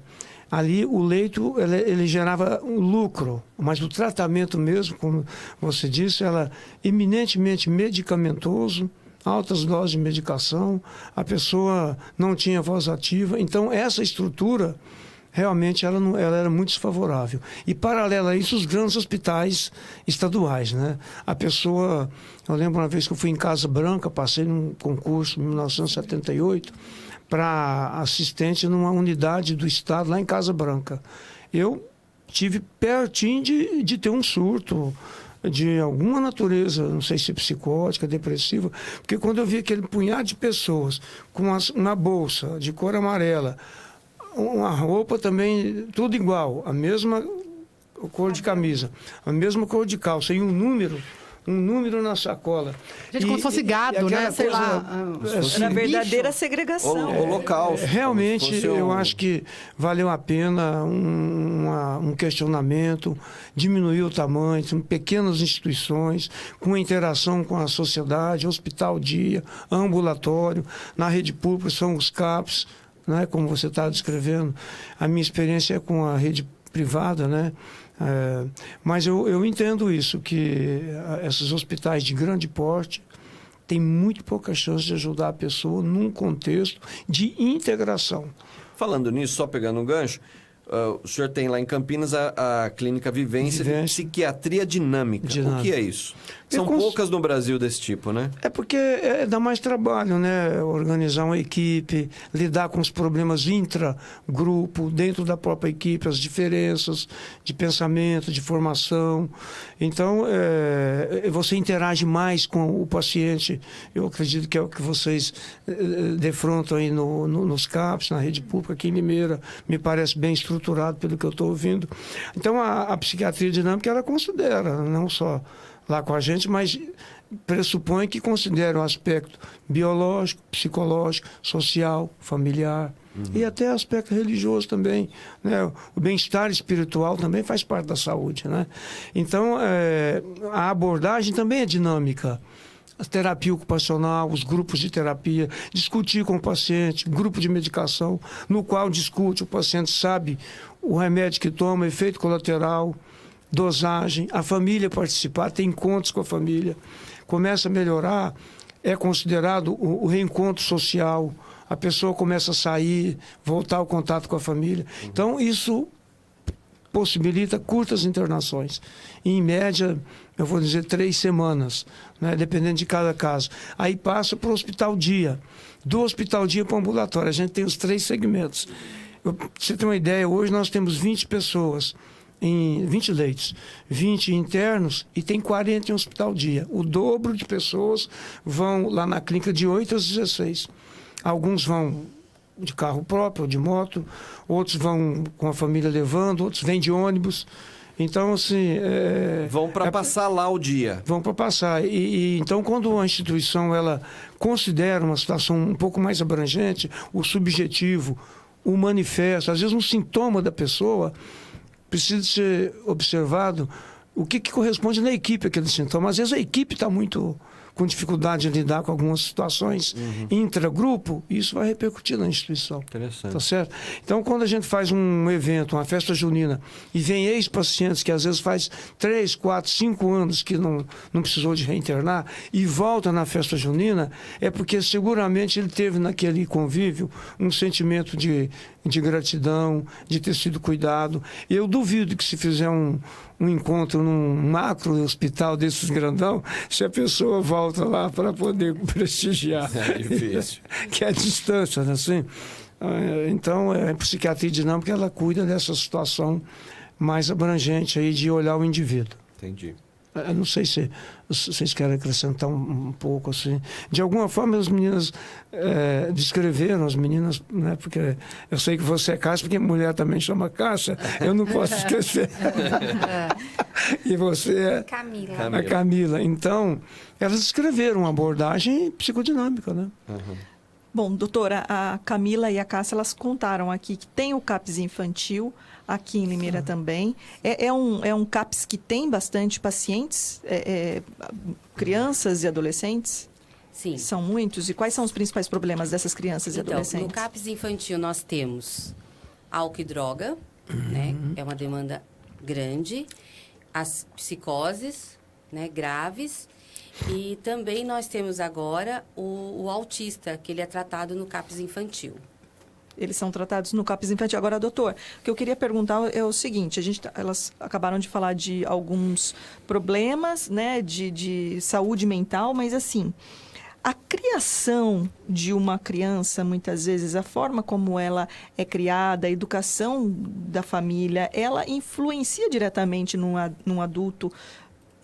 Ali o leito, ele gerava um lucro, mas o tratamento mesmo, como você disse, era eminentemente medicamentoso, altas doses de medicação, a pessoa não tinha voz ativa. Então, essa estrutura, realmente, ela era muito desfavorável. E, paralelo a isso, os grandes hospitais estaduais, né? A pessoa... Eu lembro uma vez que eu fui em Casa Branca, passei num concurso em 1978, para assistente numa unidade do Estado, lá em Casa Branca. Eu tive pertinho de ter um surto de alguma natureza, não sei se psicótica, depressiva, porque quando eu vi aquele punhado de pessoas com uma bolsa de cor amarela, uma roupa também, tudo igual, a mesma cor de camisa, a mesma cor de calça e um número um número na sacola. Gente, como se fosse gado, né? Sei lá. Era verdadeira segregação. O local. Realmente, eu acho que valeu a pena um questionamento, diminuir o tamanho, são pequenas instituições, com interação com a sociedade, hospital-dia, ambulatório, na rede pública são os CAPs, né, como você está descrevendo. A minha experiência é com a rede privada, né? Mas eu entendo isso, que esses hospitais de grande porte têm muito pouca chance de ajudar a pessoa num contexto de integração. Falando nisso, só pegando um gancho, o senhor tem lá em Campinas a clínica Vivência de Psiquiatria Dinâmica. O que é isso? São poucas no Brasil desse tipo, né? É porque dá mais trabalho, né? Organizar uma equipe, lidar com os problemas intra-grupo, dentro da própria equipe, as diferenças de pensamento, de formação. Então, você interage mais com o paciente. Eu acredito que é o que vocês defrontam aí nos CAPs, na rede pública aqui em Limeira. Me parece bem estruturado pelo que eu estou ouvindo. Então, a psiquiatria dinâmica, ela considera, não só lá com a gente, mas pressupõe que considera o aspecto biológico, psicológico, social, familiar e até aspecto religioso também, né? O bem-estar espiritual também faz parte da saúde, né? Então, a abordagem também é dinâmica. A terapia ocupacional, os grupos de terapia, discutir com o paciente, grupo de medicação, no qual discute, o paciente sabe o remédio que toma, efeito colateral, dosagem, a família participar, tem encontros com a família, começa a melhorar, é considerado o reencontro social, a pessoa começa a sair, voltar ao contato com a família. Então, isso possibilita curtas internações. Em média, eu vou dizer 3 semanas, né, dependendo de cada caso. Aí passa para o hospital-dia. Do hospital-dia para o ambulatório. A gente tem os 3 segmentos. Pra você ter uma ideia, hoje nós temos 20 pessoas em 20 leitos, 20 internos e tem 40 em hospital-dia. O dobro de pessoas vão lá na clínica de 8 às 16. Alguns vão de carro próprio, de moto, outros vão com a família levando, outros vêm de ônibus. Então, assim... vão para passar lá o dia. Vão para passar. Então, quando a instituição ela considera uma situação um pouco mais abrangente, o subjetivo, o manifesto, às vezes um sintoma da pessoa, precisa ser observado o que corresponde na equipe aquele sintoma. Às vezes a equipe está muito com dificuldade de lidar com algumas situações intragrupo, e isso vai repercutir na instituição. Interessante. Tá certo? Então, quando a gente faz um evento, uma festa junina, e vem ex-pacientes que às vezes faz 3, 4, 5 anos que não precisou de reinternar, e volta na festa junina, é porque seguramente ele teve naquele convívio um sentimento de gratidão, de ter sido cuidado. Eu duvido que se fizer um encontro num macro hospital desses grandão, se a pessoa volta lá para poder prestigiar. É difícil. Que é a distância, né? Assim, então, a psiquiatria dinâmica, ela cuida dessa situação mais abrangente aí de olhar o indivíduo. Entendi. Eu não sei se vocês querem acrescentar um pouco, assim. De alguma forma, as meninas descreveram, as meninas, né? Porque eu sei que você é Cássia, porque mulher também chama Cássia, eu não posso esquecer. E você é Camila. A Camila. Então, elas descreveram uma abordagem psicodinâmica, né? Bom, doutora, a Camila e a Cássia, elas contaram aqui que tem o CAPS infantil, aqui em Limeira também. É um CAPS que tem bastante pacientes, crianças e adolescentes? Sim. São muitos? E quais são os principais problemas dessas crianças e adolescentes? No CAPS infantil nós temos álcool e droga, né? É uma demanda grande. As psicoses, né, graves. E também nós temos agora o autista, que ele é tratado no CAPS infantil. Eles são tratados no CAPS infantil. Agora, doutor, o que eu queria perguntar é o seguinte, elas acabaram de falar de alguns problemas, né, de saúde mental, mas assim, a criação de uma criança, muitas vezes, a forma como ela é criada, a educação da família, ela influencia diretamente num adulto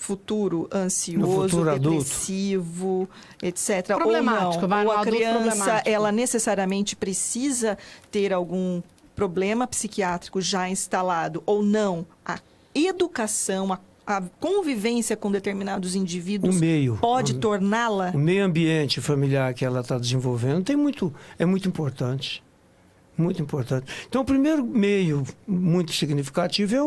futuro ansioso, depressivo, etc. Problemático, ou não. Ou a criança, ela necessariamente precisa ter algum problema psiquiátrico já instalado, ou não. A educação, a convivência com determinados indivíduos meio, pode torná-la? O meio ambiente familiar que ela está desenvolvendo é muito importante. Muito importante. Então, o primeiro meio muito significativo é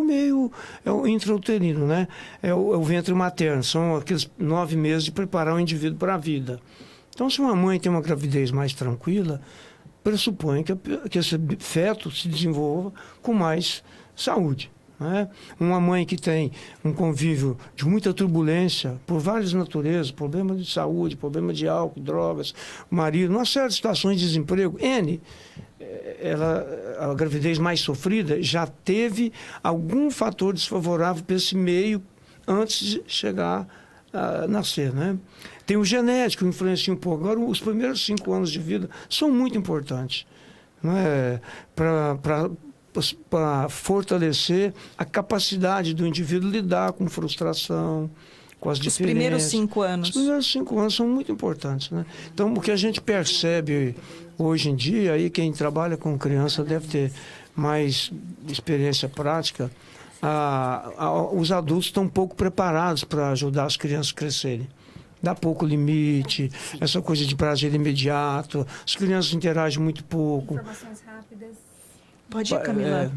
o intrauterino, né? É o ventre materno. São aqueles 9 meses de preparar o indivíduo para a vida. Então, se uma mãe tem uma gravidez mais tranquila, pressupõe que esse feto se desenvolva com mais saúde. Né? Uma mãe que tem um convívio de muita turbulência, por várias naturezas, problema de saúde, problema de álcool, drogas, marido, uma série de situações de desemprego, a gravidez mais sofrida já teve algum fator desfavorável para esse meio antes de chegar a nascer, né? Tem o genético que influencia um pouco. Agora, os primeiros 5 anos de vida são muito importantes, né? Para fortalecer a capacidade do indivíduo lidar com frustração, com as diferenças. Os primeiros 5 anos. Os primeiros 5 anos são muito importantes, né? Então, o que a gente percebe hoje em dia, aí quem trabalha com criança deve ter mais experiência prática, os adultos estão pouco preparados para ajudar as crianças a crescerem. Dá pouco limite, essa coisa de prazer imediato, as crianças interagem muito pouco. Informações rápidas. Pode ir, Camila.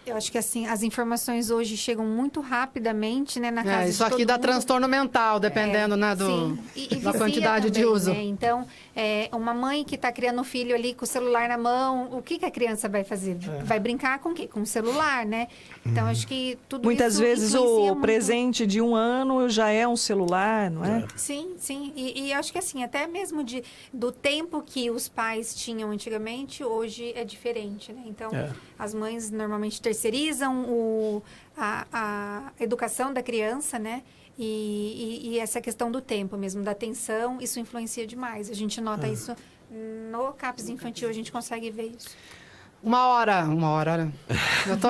Eu acho que assim, as informações hoje chegam muito rapidamente, né, na casa isso aqui dá transtorno mental, dependendo, né, da quantidade também, de uso. Né? Então, uma mãe que está criando um filho ali com o celular na mão, o que a criança vai fazer? Vai brincar com o quê? Com o celular, né? Então, acho que tudo Muitas isso vezes o presente de 1 ano já é um celular, não é? Sim, sim. E acho que assim, até mesmo do tempo que os pais tinham antigamente, hoje é diferente, né? Então, as mães normalmente terceirizam a educação da criança, né? E essa questão do tempo mesmo, da atenção, isso influencia demais. A gente nota isso no CAPS infantil, a gente consegue ver isso. 1 hora. Eu tô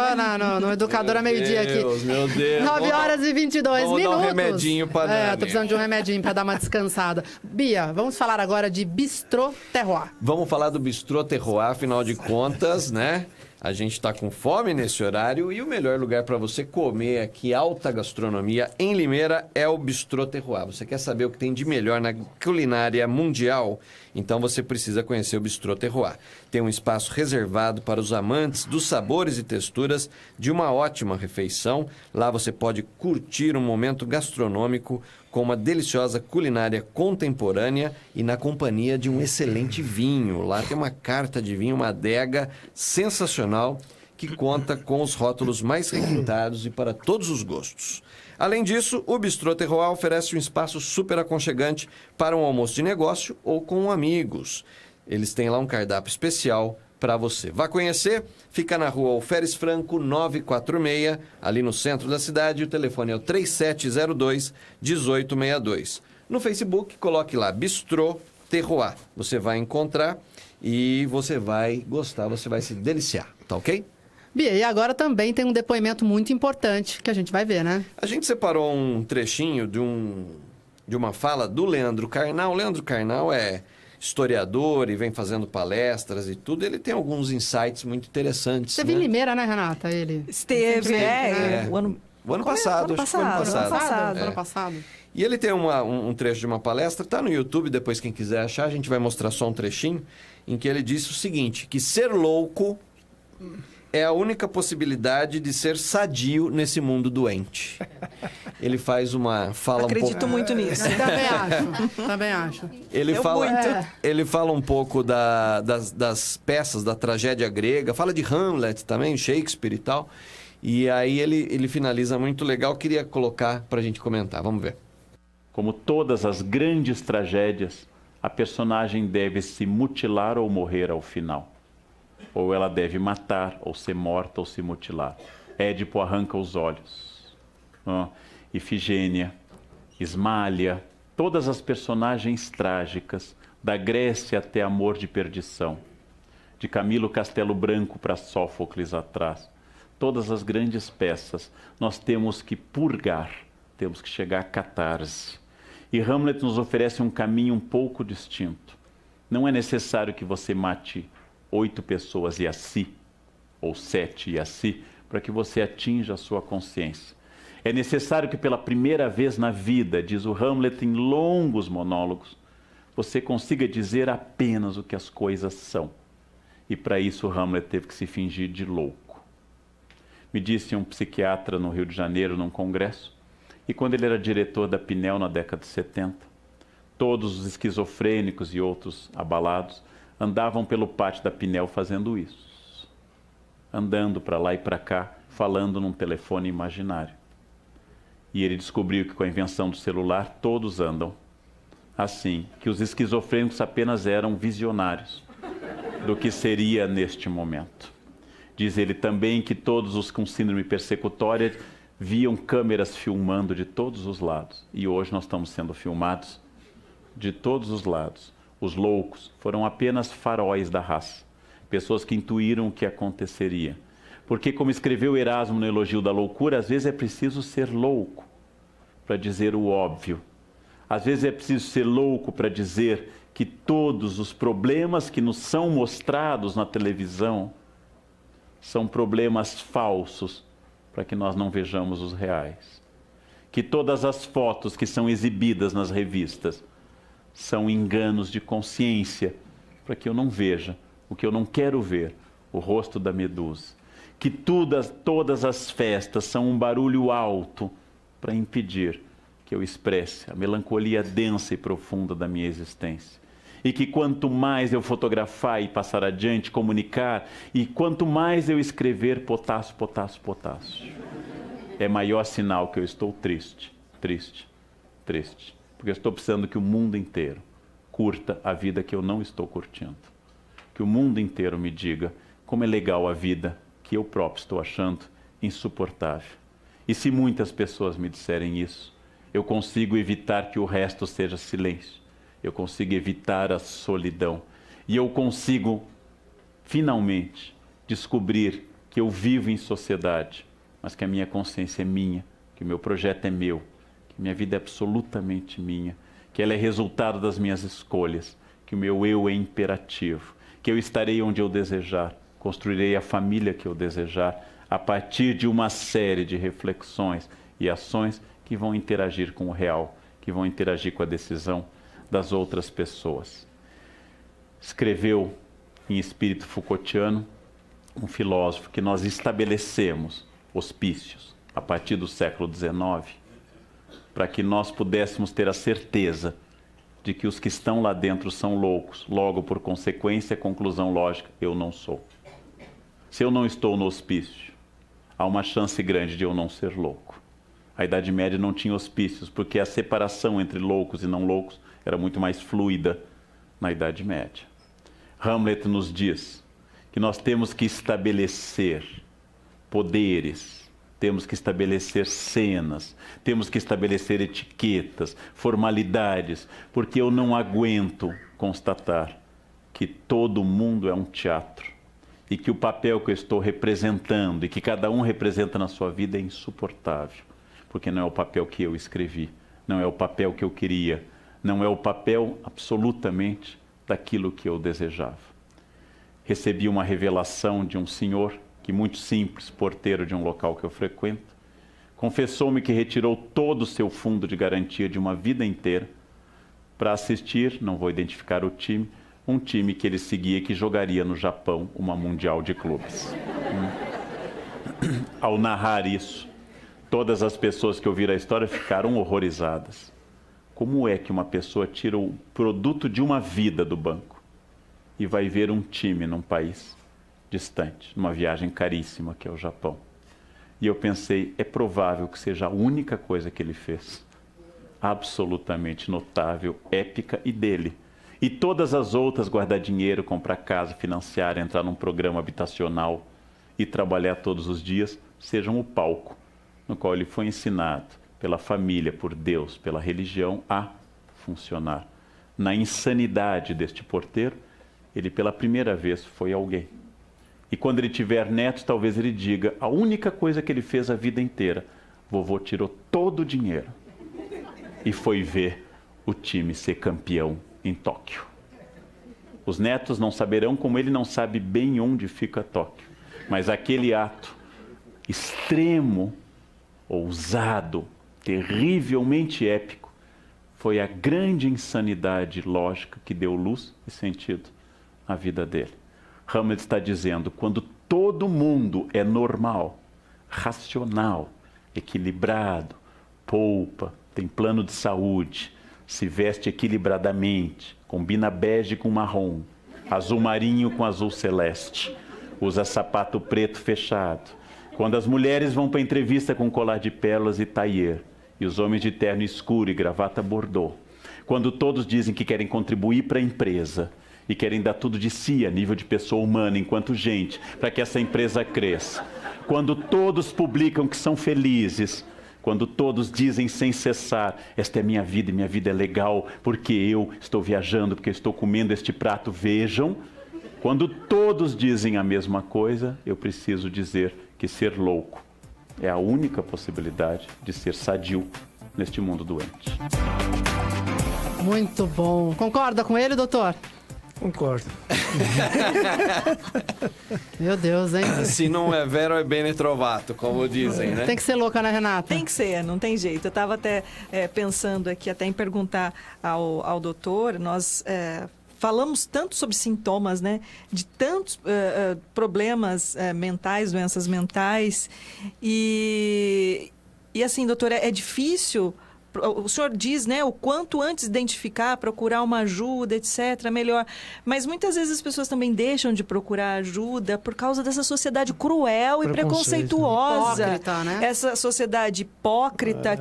no Educadora Meio-Dia aqui. Meu Deus. 9h22 minutos. Dar um remedinho pra Nani. Tô precisando de um remedinho para dar uma descansada. Bia, vamos falar agora de Bistrô Terroir. Vamos falar do Bistrô Terroir, afinal de contas, né? A gente está com fome nesse horário e o melhor lugar para você comer aqui, alta gastronomia, em Limeira, é o Bistrô Terroir. Você quer saber o que tem de melhor na culinária mundial? Então você precisa conhecer o Bistrô Terroir. Tem um espaço reservado para os amantes dos sabores e texturas de uma ótima refeição. Lá você pode curtir um momento gastronômico com uma deliciosa culinária contemporânea e na companhia de um excelente vinho. Lá tem uma carta de vinho, uma adega sensacional que conta com os rótulos mais requintados e para todos os gostos. Além disso, o Bistrô Terroir oferece um espaço super aconchegante para um almoço de negócio ou com amigos. Eles têm lá um cardápio especial para você. Vá conhecer, fica na rua Alferes Franco, 946, ali no centro da cidade. O telefone é o 3702-1862. No Facebook, coloque lá Bistrô Terroir. Você vai encontrar e você vai gostar, você vai se deliciar, tá ok? Bia, e agora também tem um depoimento muito importante que a gente vai ver, né? A gente separou um trechinho de uma fala do Leandro Carnal. O Leandro Carnal é historiador e vem fazendo palestras e tudo. Ele tem alguns insights muito interessantes. Você viu em Limeira, né, Renata? Ele esteve, o ano passado. Ano passado. E ele tem um trecho de uma palestra, tá no YouTube, depois quem quiser achar, a gente vai mostrar só um trechinho, em que ele disse o seguinte, que ser louco é a única possibilidade de ser sadio nesse mundo doente. Ele faz uma fala Acredito muito nisso. Também acho. Ele fala um pouco das peças da tragédia grega, fala de Hamlet também, Shakespeare e tal. E aí ele finaliza muito legal, queria colocar para a gente comentar. Vamos ver. Como todas as grandes tragédias, a personagem deve se mutilar ou morrer ao final. Ou ela deve matar, ou ser morta, ou se mutilar. Édipo arranca os olhos. Ifigênia, Ismália, todas as personagens trágicas, da Grécia até Amor de Perdição, de Camilo Castelo Branco para Sófocles atrás. Todas as grandes peças, nós temos que purgar, temos que chegar à catarse. E Hamlet nos oferece um caminho um pouco distinto. Não é necessário que você mate 8 pessoas e assim, ou 7 e assim, para que você atinja a sua consciência. É necessário que pela primeira vez na vida, diz o Hamlet em longos monólogos, você consiga dizer apenas o que as coisas são. E para isso o Hamlet teve que se fingir de louco. Me disse um psiquiatra no Rio de Janeiro, num congresso, e quando ele era diretor da Pinel na década de 70, todos os esquizofrênicos e outros abalados andavam pelo pátio da Pinel fazendo isso. Andando para lá e para cá, falando num telefone imaginário. E ele descobriu que com a invenção do celular todos andam assim, que os esquizofrênicos apenas eram visionários do que seria neste momento. Diz ele também que todos os com síndrome persecutória viam câmeras filmando de todos os lados. E hoje nós estamos sendo filmados de todos os lados. Os loucos foram apenas faróis da raça, pessoas que intuíram o que aconteceria. Porque, como escreveu Erasmo no Elogio da Loucura, às vezes é preciso ser louco para dizer o óbvio. Às vezes é preciso ser louco para dizer que todos os problemas que nos são mostrados na televisão são problemas falsos para que nós não vejamos os reais. Que todas as fotos que são exibidas nas revistas são enganos de consciência para que eu não veja o que eu não quero ver, o rosto da Medusa. Que todas as festas são um barulho alto para impedir que eu expresse a melancolia densa e profunda da minha existência. E que quanto mais eu fotografar e passar adiante, comunicar, e quanto mais eu escrever potássio, potássio, potássio, é maior sinal que eu estou triste, triste, triste. Porque eu estou precisando que o mundo inteiro curta a vida que eu não estou curtindo. Que o mundo inteiro me diga como é legal a vida que eu próprio estou achando insuportável. E se muitas pessoas me disserem isso, eu consigo evitar que o resto seja silêncio. Eu consigo evitar a solidão. E eu consigo, finalmente, descobrir que eu vivo em sociedade, mas que a minha consciência é minha, que o meu projeto é meu, que minha vida é absolutamente minha, que ela é resultado das minhas escolhas, que o meu eu é imperativo, que eu estarei onde eu desejar, construirei a família que eu desejar, a partir de uma série de reflexões e ações que vão interagir com o real, que vão interagir com a decisão das outras pessoas. Escreveu em espírito Foucaultiano um filósofo que nós estabelecemos hospícios a partir do século XIX para que nós pudéssemos ter a certeza de que os que estão lá dentro são loucos, logo por consequência, conclusão lógica, eu não sou. Se eu não estou no hospício, há uma chance grande de eu não ser louco. A Idade Média não tinha hospícios, porque a separação entre loucos e não loucos era muito mais fluida na Idade Média. Hamlet nos diz que nós temos que estabelecer poderes, temos que estabelecer cenas, temos que estabelecer etiquetas, formalidades, porque eu não aguento constatar que todo mundo é um teatro e que o papel que eu estou representando e que cada um representa na sua vida é insuportável, porque não é o papel que eu escrevi, não é o papel que eu queria, não é o papel absolutamente daquilo que eu desejava. Recebi uma revelação de um senhor, que muito simples, porteiro de um local que eu frequento, confessou-me que retirou todo o seu fundo de garantia de uma vida inteira para assistir, não vou identificar o time, um time que ele seguia que jogaria no Japão uma Mundial de Clubes. Ao narrar isso, todas as pessoas que ouviram a história ficaram horrorizadas. Como é que uma pessoa tira o produto de uma vida do banco e vai ver um time num país distante, numa viagem caríssima que é o Japão? E eu pensei, é provável que seja a única coisa que ele fez, absolutamente notável, épica e dele. E todas as outras, guardar dinheiro, comprar casa, financiar, entrar num programa habitacional e trabalhar todos os dias, sejam o palco no qual ele foi ensinado pela família, por Deus, pela religião, a funcionar. Na insanidade deste porteiro, ele pela primeira vez foi alguém. E quando ele tiver netos, talvez ele diga, a única coisa que ele fez a vida inteira, vovô tirou todo o dinheiro e foi ver o time ser campeão em Tóquio. Os netos não saberão, como ele não sabe bem onde fica Tóquio, mas aquele ato extremo ousado, terrivelmente épico, foi a grande insanidade lógica que deu luz e sentido à vida dele. Hamlet está dizendo, quando todo mundo é normal, racional, equilibrado, poupa, tem plano de saúde, se veste equilibradamente, combina bege com marrom, azul marinho com azul celeste, usa sapato preto fechado. Quando as mulheres vão para a entrevista com colar de pérolas e tailleur, e os homens de terno escuro e gravata bordô. Quando todos dizem que querem contribuir para a empresa e querem dar tudo de si a nível de pessoa humana enquanto gente, para que essa empresa cresça. Quando todos publicam que são felizes, quando todos dizem sem cessar, esta é minha vida e minha vida é legal porque eu estou viajando, porque eu estou comendo este prato, vejam. Quando todos dizem a mesma coisa, eu preciso dizer que ser louco é a única possibilidade de ser sadio neste mundo doente. Muito bom. Concorda com ele, doutor? Concordo. Meu Deus, hein? Se não é vero, é bene trovato, como dizem, né? Tem que ser louca, né, Renata? Tem que ser, não tem jeito. Eu estava até pensando aqui, até em perguntar ao doutor, nós... falamos tanto sobre sintomas, né? De tantos problemas mentais, doenças mentais. E assim, doutora, é difícil. O senhor diz, né? O quanto antes identificar, procurar uma ajuda, etc., melhor. Mas muitas vezes as pessoas também deixam de procurar ajuda por causa dessa sociedade cruel e preconceituosa. Hipócrita, né? Essa sociedade hipócrita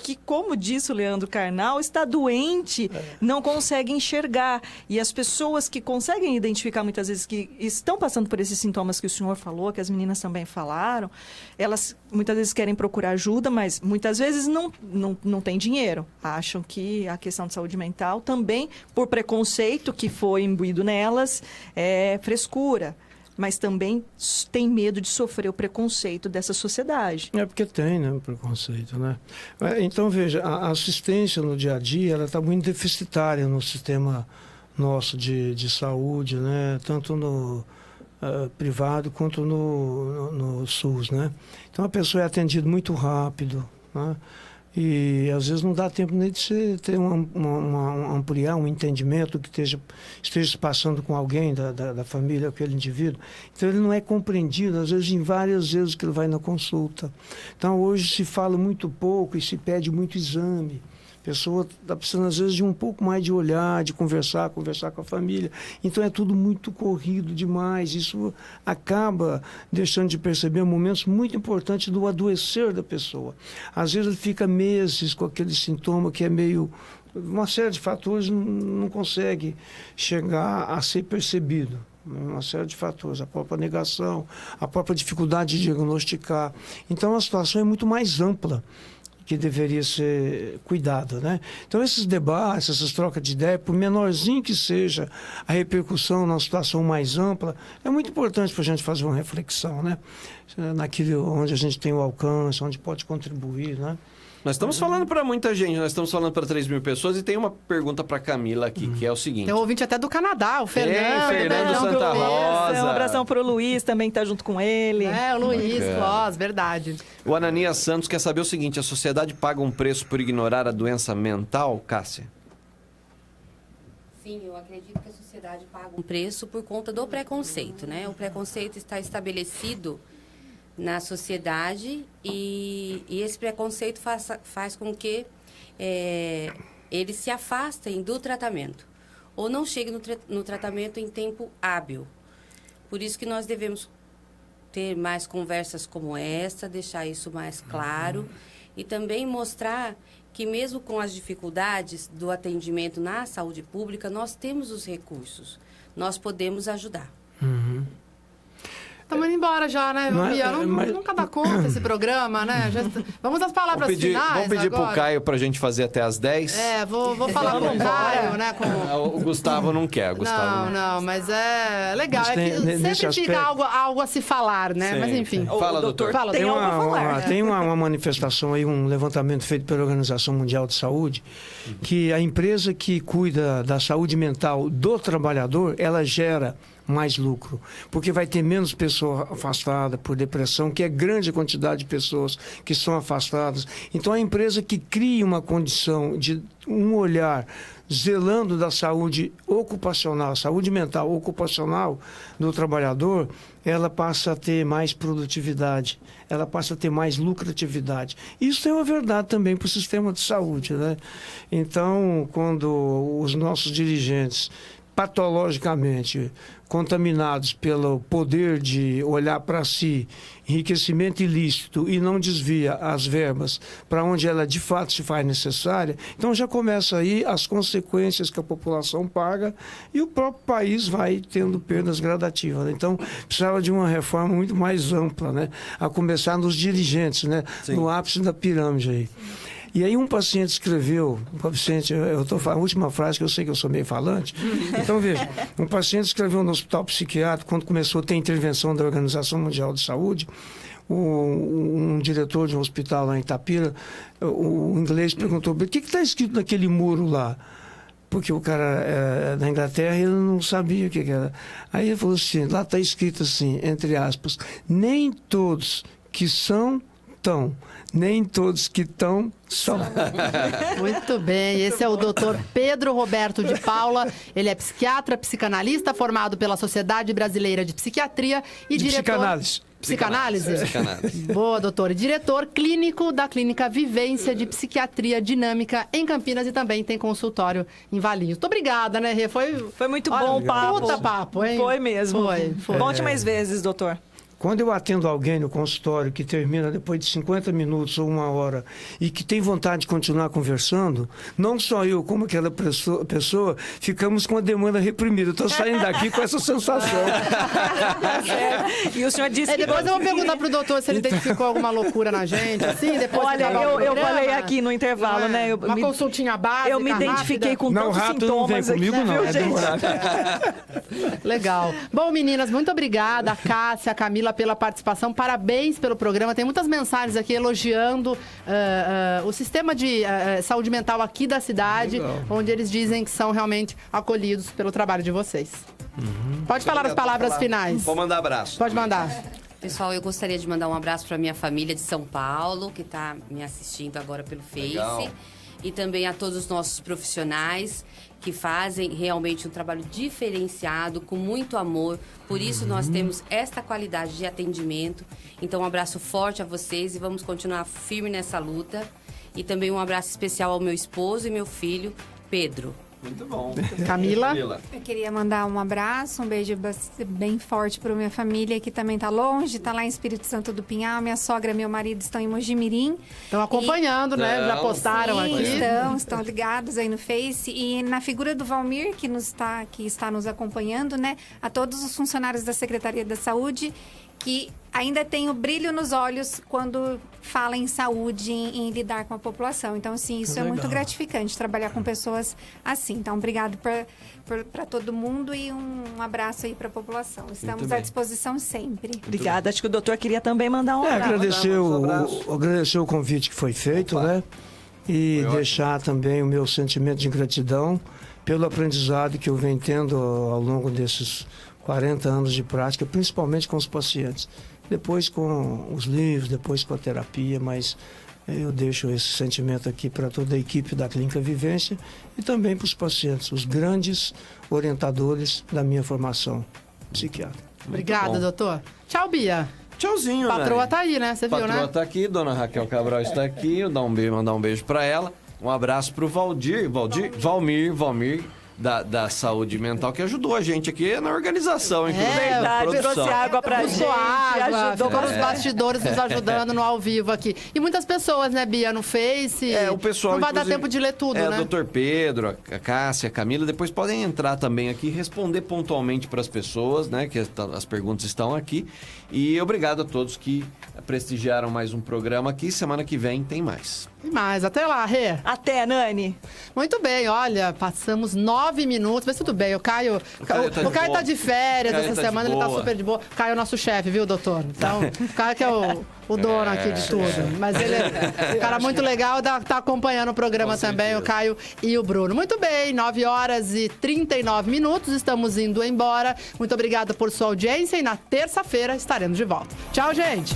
que, como disse o Leandro Carnal, está doente, não consegue enxergar. E as pessoas que conseguem identificar, muitas vezes, que estão passando por esses sintomas que o senhor falou, que as meninas também falaram, elas muitas vezes querem procurar ajuda, mas muitas vezes não têm dinheiro. Acham que a questão de saúde mental também, por preconceito que foi imbuído nelas, é frescura. Mas também tem medo de sofrer o preconceito dessa sociedade. É porque tem, né, o preconceito, né? Então, veja, a assistência no dia a dia, ela está muito deficitária no sistema nosso de saúde, né? Tanto no privado quanto no SUS, né? Então, a pessoa é atendida muito rápido, né? E às vezes não dá tempo nem de você ter ampliar um entendimento que esteja se passando com alguém da família, aquele indivíduo. Então ele não é compreendido, às vezes em várias vezes que ele vai na consulta. Então hoje se fala muito pouco e se pede muito exame. A pessoa está precisando, às vezes, de um pouco mais de olhar, de conversar com a família. Então, é tudo muito corrido demais. Isso acaba deixando de perceber momentos muito importantes do adoecer da pessoa. Às vezes, ele fica meses com aquele sintoma que é meio... Uma série de fatores não consegue chegar a ser percebido. Uma série de fatores, a própria negação, a própria dificuldade de diagnosticar. Então, a situação é muito mais ampla que deveria ser cuidado, né? Então, esses debates, essas trocas de ideia, por menorzinho que seja a repercussão numa situação mais ampla, é muito importante para a gente fazer uma reflexão, né? Naquilo onde a gente tem o alcance, onde pode contribuir, né? Nós estamos falando para muita gente, nós estamos falando para 3.000 pessoas e tem uma pergunta para Camila aqui, que é o seguinte. Tem um ouvinte até do Canadá, o Fernando. Fernando Santa Rosa. Um abração para o Luiz também, que está junto com ele. O Luiz Clós, verdade. O Ananias Santos quer saber o seguinte, a sociedade paga um preço por ignorar a doença mental, Cássia? Sim, eu acredito que a sociedade paga um preço por conta do preconceito, né? O preconceito está estabelecido na sociedade e esse preconceito faz com que eles se afastem do tratamento ou não cheguem no tratamento em tempo hábil. Por isso que nós devemos ter mais conversas como essa, deixar isso mais claro e também mostrar que mesmo com as dificuldades do atendimento na saúde pública, nós temos os recursos, nós podemos ajudar. Estamos indo embora já, né, Bia? Nunca dá conta esse programa, né? Vamos às palavras finais. Vamos pedir pro Caio pra gente fazer até às 10? Vou falar com o Caio, né? O Gustavo não quer. Não, mas é legal. Sempre fica algo a se falar, né? Mas enfim. Fala, doutor. Tem algo a falar. Tem uma manifestação aí, um levantamento feito pela Organização Mundial de Saúde, que a empresa que cuida da saúde mental do trabalhador, ela gera mais lucro, porque vai ter menos pessoa afastada por depressão, que é grande a quantidade de pessoas que são afastadas. Então, a empresa que cria uma condição de um olhar zelando da saúde ocupacional, saúde mental ocupacional do trabalhador, ela passa a ter mais produtividade, ela passa a ter mais lucratividade. Isso é uma verdade também para o sistema de saúde, né? Então, quando os nossos dirigentes, patologicamente contaminados pelo poder de olhar para si, enriquecimento ilícito, e não desvia as verbas para onde ela de fato se faz necessária, então já começa aí as consequências que a população paga e o próprio país vai tendo perdas gradativas. Então, precisava de uma reforma muito mais ampla, né? A começar nos dirigentes, né? No ápice da pirâmide aí. E aí um paciente escreveu, eu estou falando a última frase, que eu sei que eu sou meio falante. Então, veja, um paciente escreveu no hospital psiquiátrico, quando começou a ter intervenção da Organização Mundial de Saúde, um diretor de um hospital lá em Itapira, o inglês perguntou, o que está escrito naquele muro lá? Porque o cara da Inglaterra, ele não sabia o que era. Aí ele falou assim, lá está escrito assim, entre aspas, nem todos que são, tão. Nem todos que estão são. Muito bem, esse é o doutor Pedro Roberto de Paula. Ele é psiquiatra, psicanalista, formado pela Sociedade Brasileira de Psiquiatria e diretor... Psicanálise? Boa, doutor. E diretor clínico da Clínica Vivência de Psiquiatria Dinâmica em Campinas e também tem consultório em Valinhos. Muito obrigada, né, Rê? Foi muito bom o papo. Puta papo, hein? Foi mesmo. Foi. Conte mais vezes, doutor. Quando eu atendo alguém no consultório que termina depois de 50 minutos ou 1 hora e que tem vontade de continuar conversando, não só eu, como aquela pessoa ficamos com a demanda reprimida. Eu estou saindo daqui com essa sensação. E o senhor disse que... Depois eu vou perguntar pro doutor se ele identificou alguma loucura na gente, assim, depois... Olha, eu falei aqui no intervalo, né? Uma consultinha básica, eu me identifiquei com não, tantos rato sintomas não vem comigo, aqui, não, viu, gente? Legal. Bom, meninas, muito obrigada. A Cássia, a Camila, pela participação. Parabéns pelo programa. Tem muitas mensagens aqui elogiando o sistema de saúde mental aqui da cidade, onde eles dizem que são realmente acolhidos pelo trabalho de vocês. Pode falar as palavras finais. Vou mandar abraço. Pode mandar. Pessoal, eu gostaria de mandar um abraço para minha família de São Paulo, que está me assistindo agora pelo Face. Legal. E também a todos os nossos profissionais que fazem realmente um trabalho diferenciado, com muito amor. Por isso nós temos esta qualidade de atendimento. Então, um abraço forte a vocês e vamos continuar firme nessa luta. E também um abraço especial ao meu esposo e meu filho, Pedro. Muito bom. Camila? Eu queria mandar um abraço, um beijo bem forte para minha família, que também está longe, está lá em Espírito Santo do Pinhal. Minha sogra e meu marido estão em Mojimirim. Estão acompanhando, né? Já postaram aqui. Estão ligados aí no Face. E na figura do Valmir, que está nos acompanhando, né? A todos os funcionários da Secretaria da Saúde, que ainda tem o brilho nos olhos quando fala em saúde, em lidar com a população. Então, assim, isso é muito gratificante, trabalhar com pessoas assim. Então, obrigado para todo mundo e um abraço aí para a população. Estamos à disposição sempre. Obrigada. Acho que o doutor queria também mandar um abraço. Agradecer o convite que foi feito, né? E deixar também o meu sentimento de gratidão pelo aprendizado que eu venho tendo ao longo desses 40 anos de prática, principalmente com os pacientes. Depois com os livros, depois com a terapia, mas eu deixo esse sentimento aqui para toda a equipe da Clínica Vivência e também para os pacientes, os grandes orientadores da minha formação psiquiátrica. Obrigada, doutor. Tchau, Bia. Tchauzinho, Patroa tá aí, né? Você viu, né? Patroa tá aqui, dona Raquel Cabral está aqui. Mandar um beijo para ela. Um abraço pro Valmir, da saúde mental, que ajudou a gente aqui na organização, inclusive. Verdade, trouxe água pra gente. Ajudou com os bastidores nos ajudando no ao vivo aqui. E muitas pessoas, né, Bia, no Face. O pessoal, não vai dar tempo de ler tudo, né? O doutor Pedro, a Cássia, a Camila, depois podem entrar também aqui e responder pontualmente para as pessoas, né, que as perguntas estão aqui. E obrigado a todos que prestigiaram mais um programa aqui. Semana que vem tem mais. E mais. Até lá, Rê. Até, Nani. Muito bem, olha, passamos 9 9 minutos, mas tudo bem, o Caio tá de férias essa semana, ele tá super de boa. Caio é o nosso chefe, viu, doutor? Então, o Caio que é o dono aqui de tudo. Mas ele é um cara muito legal, tá acompanhando o programa também, o Caio e o Bruno. Muito bem, 9 horas e 39 minutos, estamos indo embora. Muito obrigada por sua audiência e na terça-feira estaremos de volta. Tchau, gente!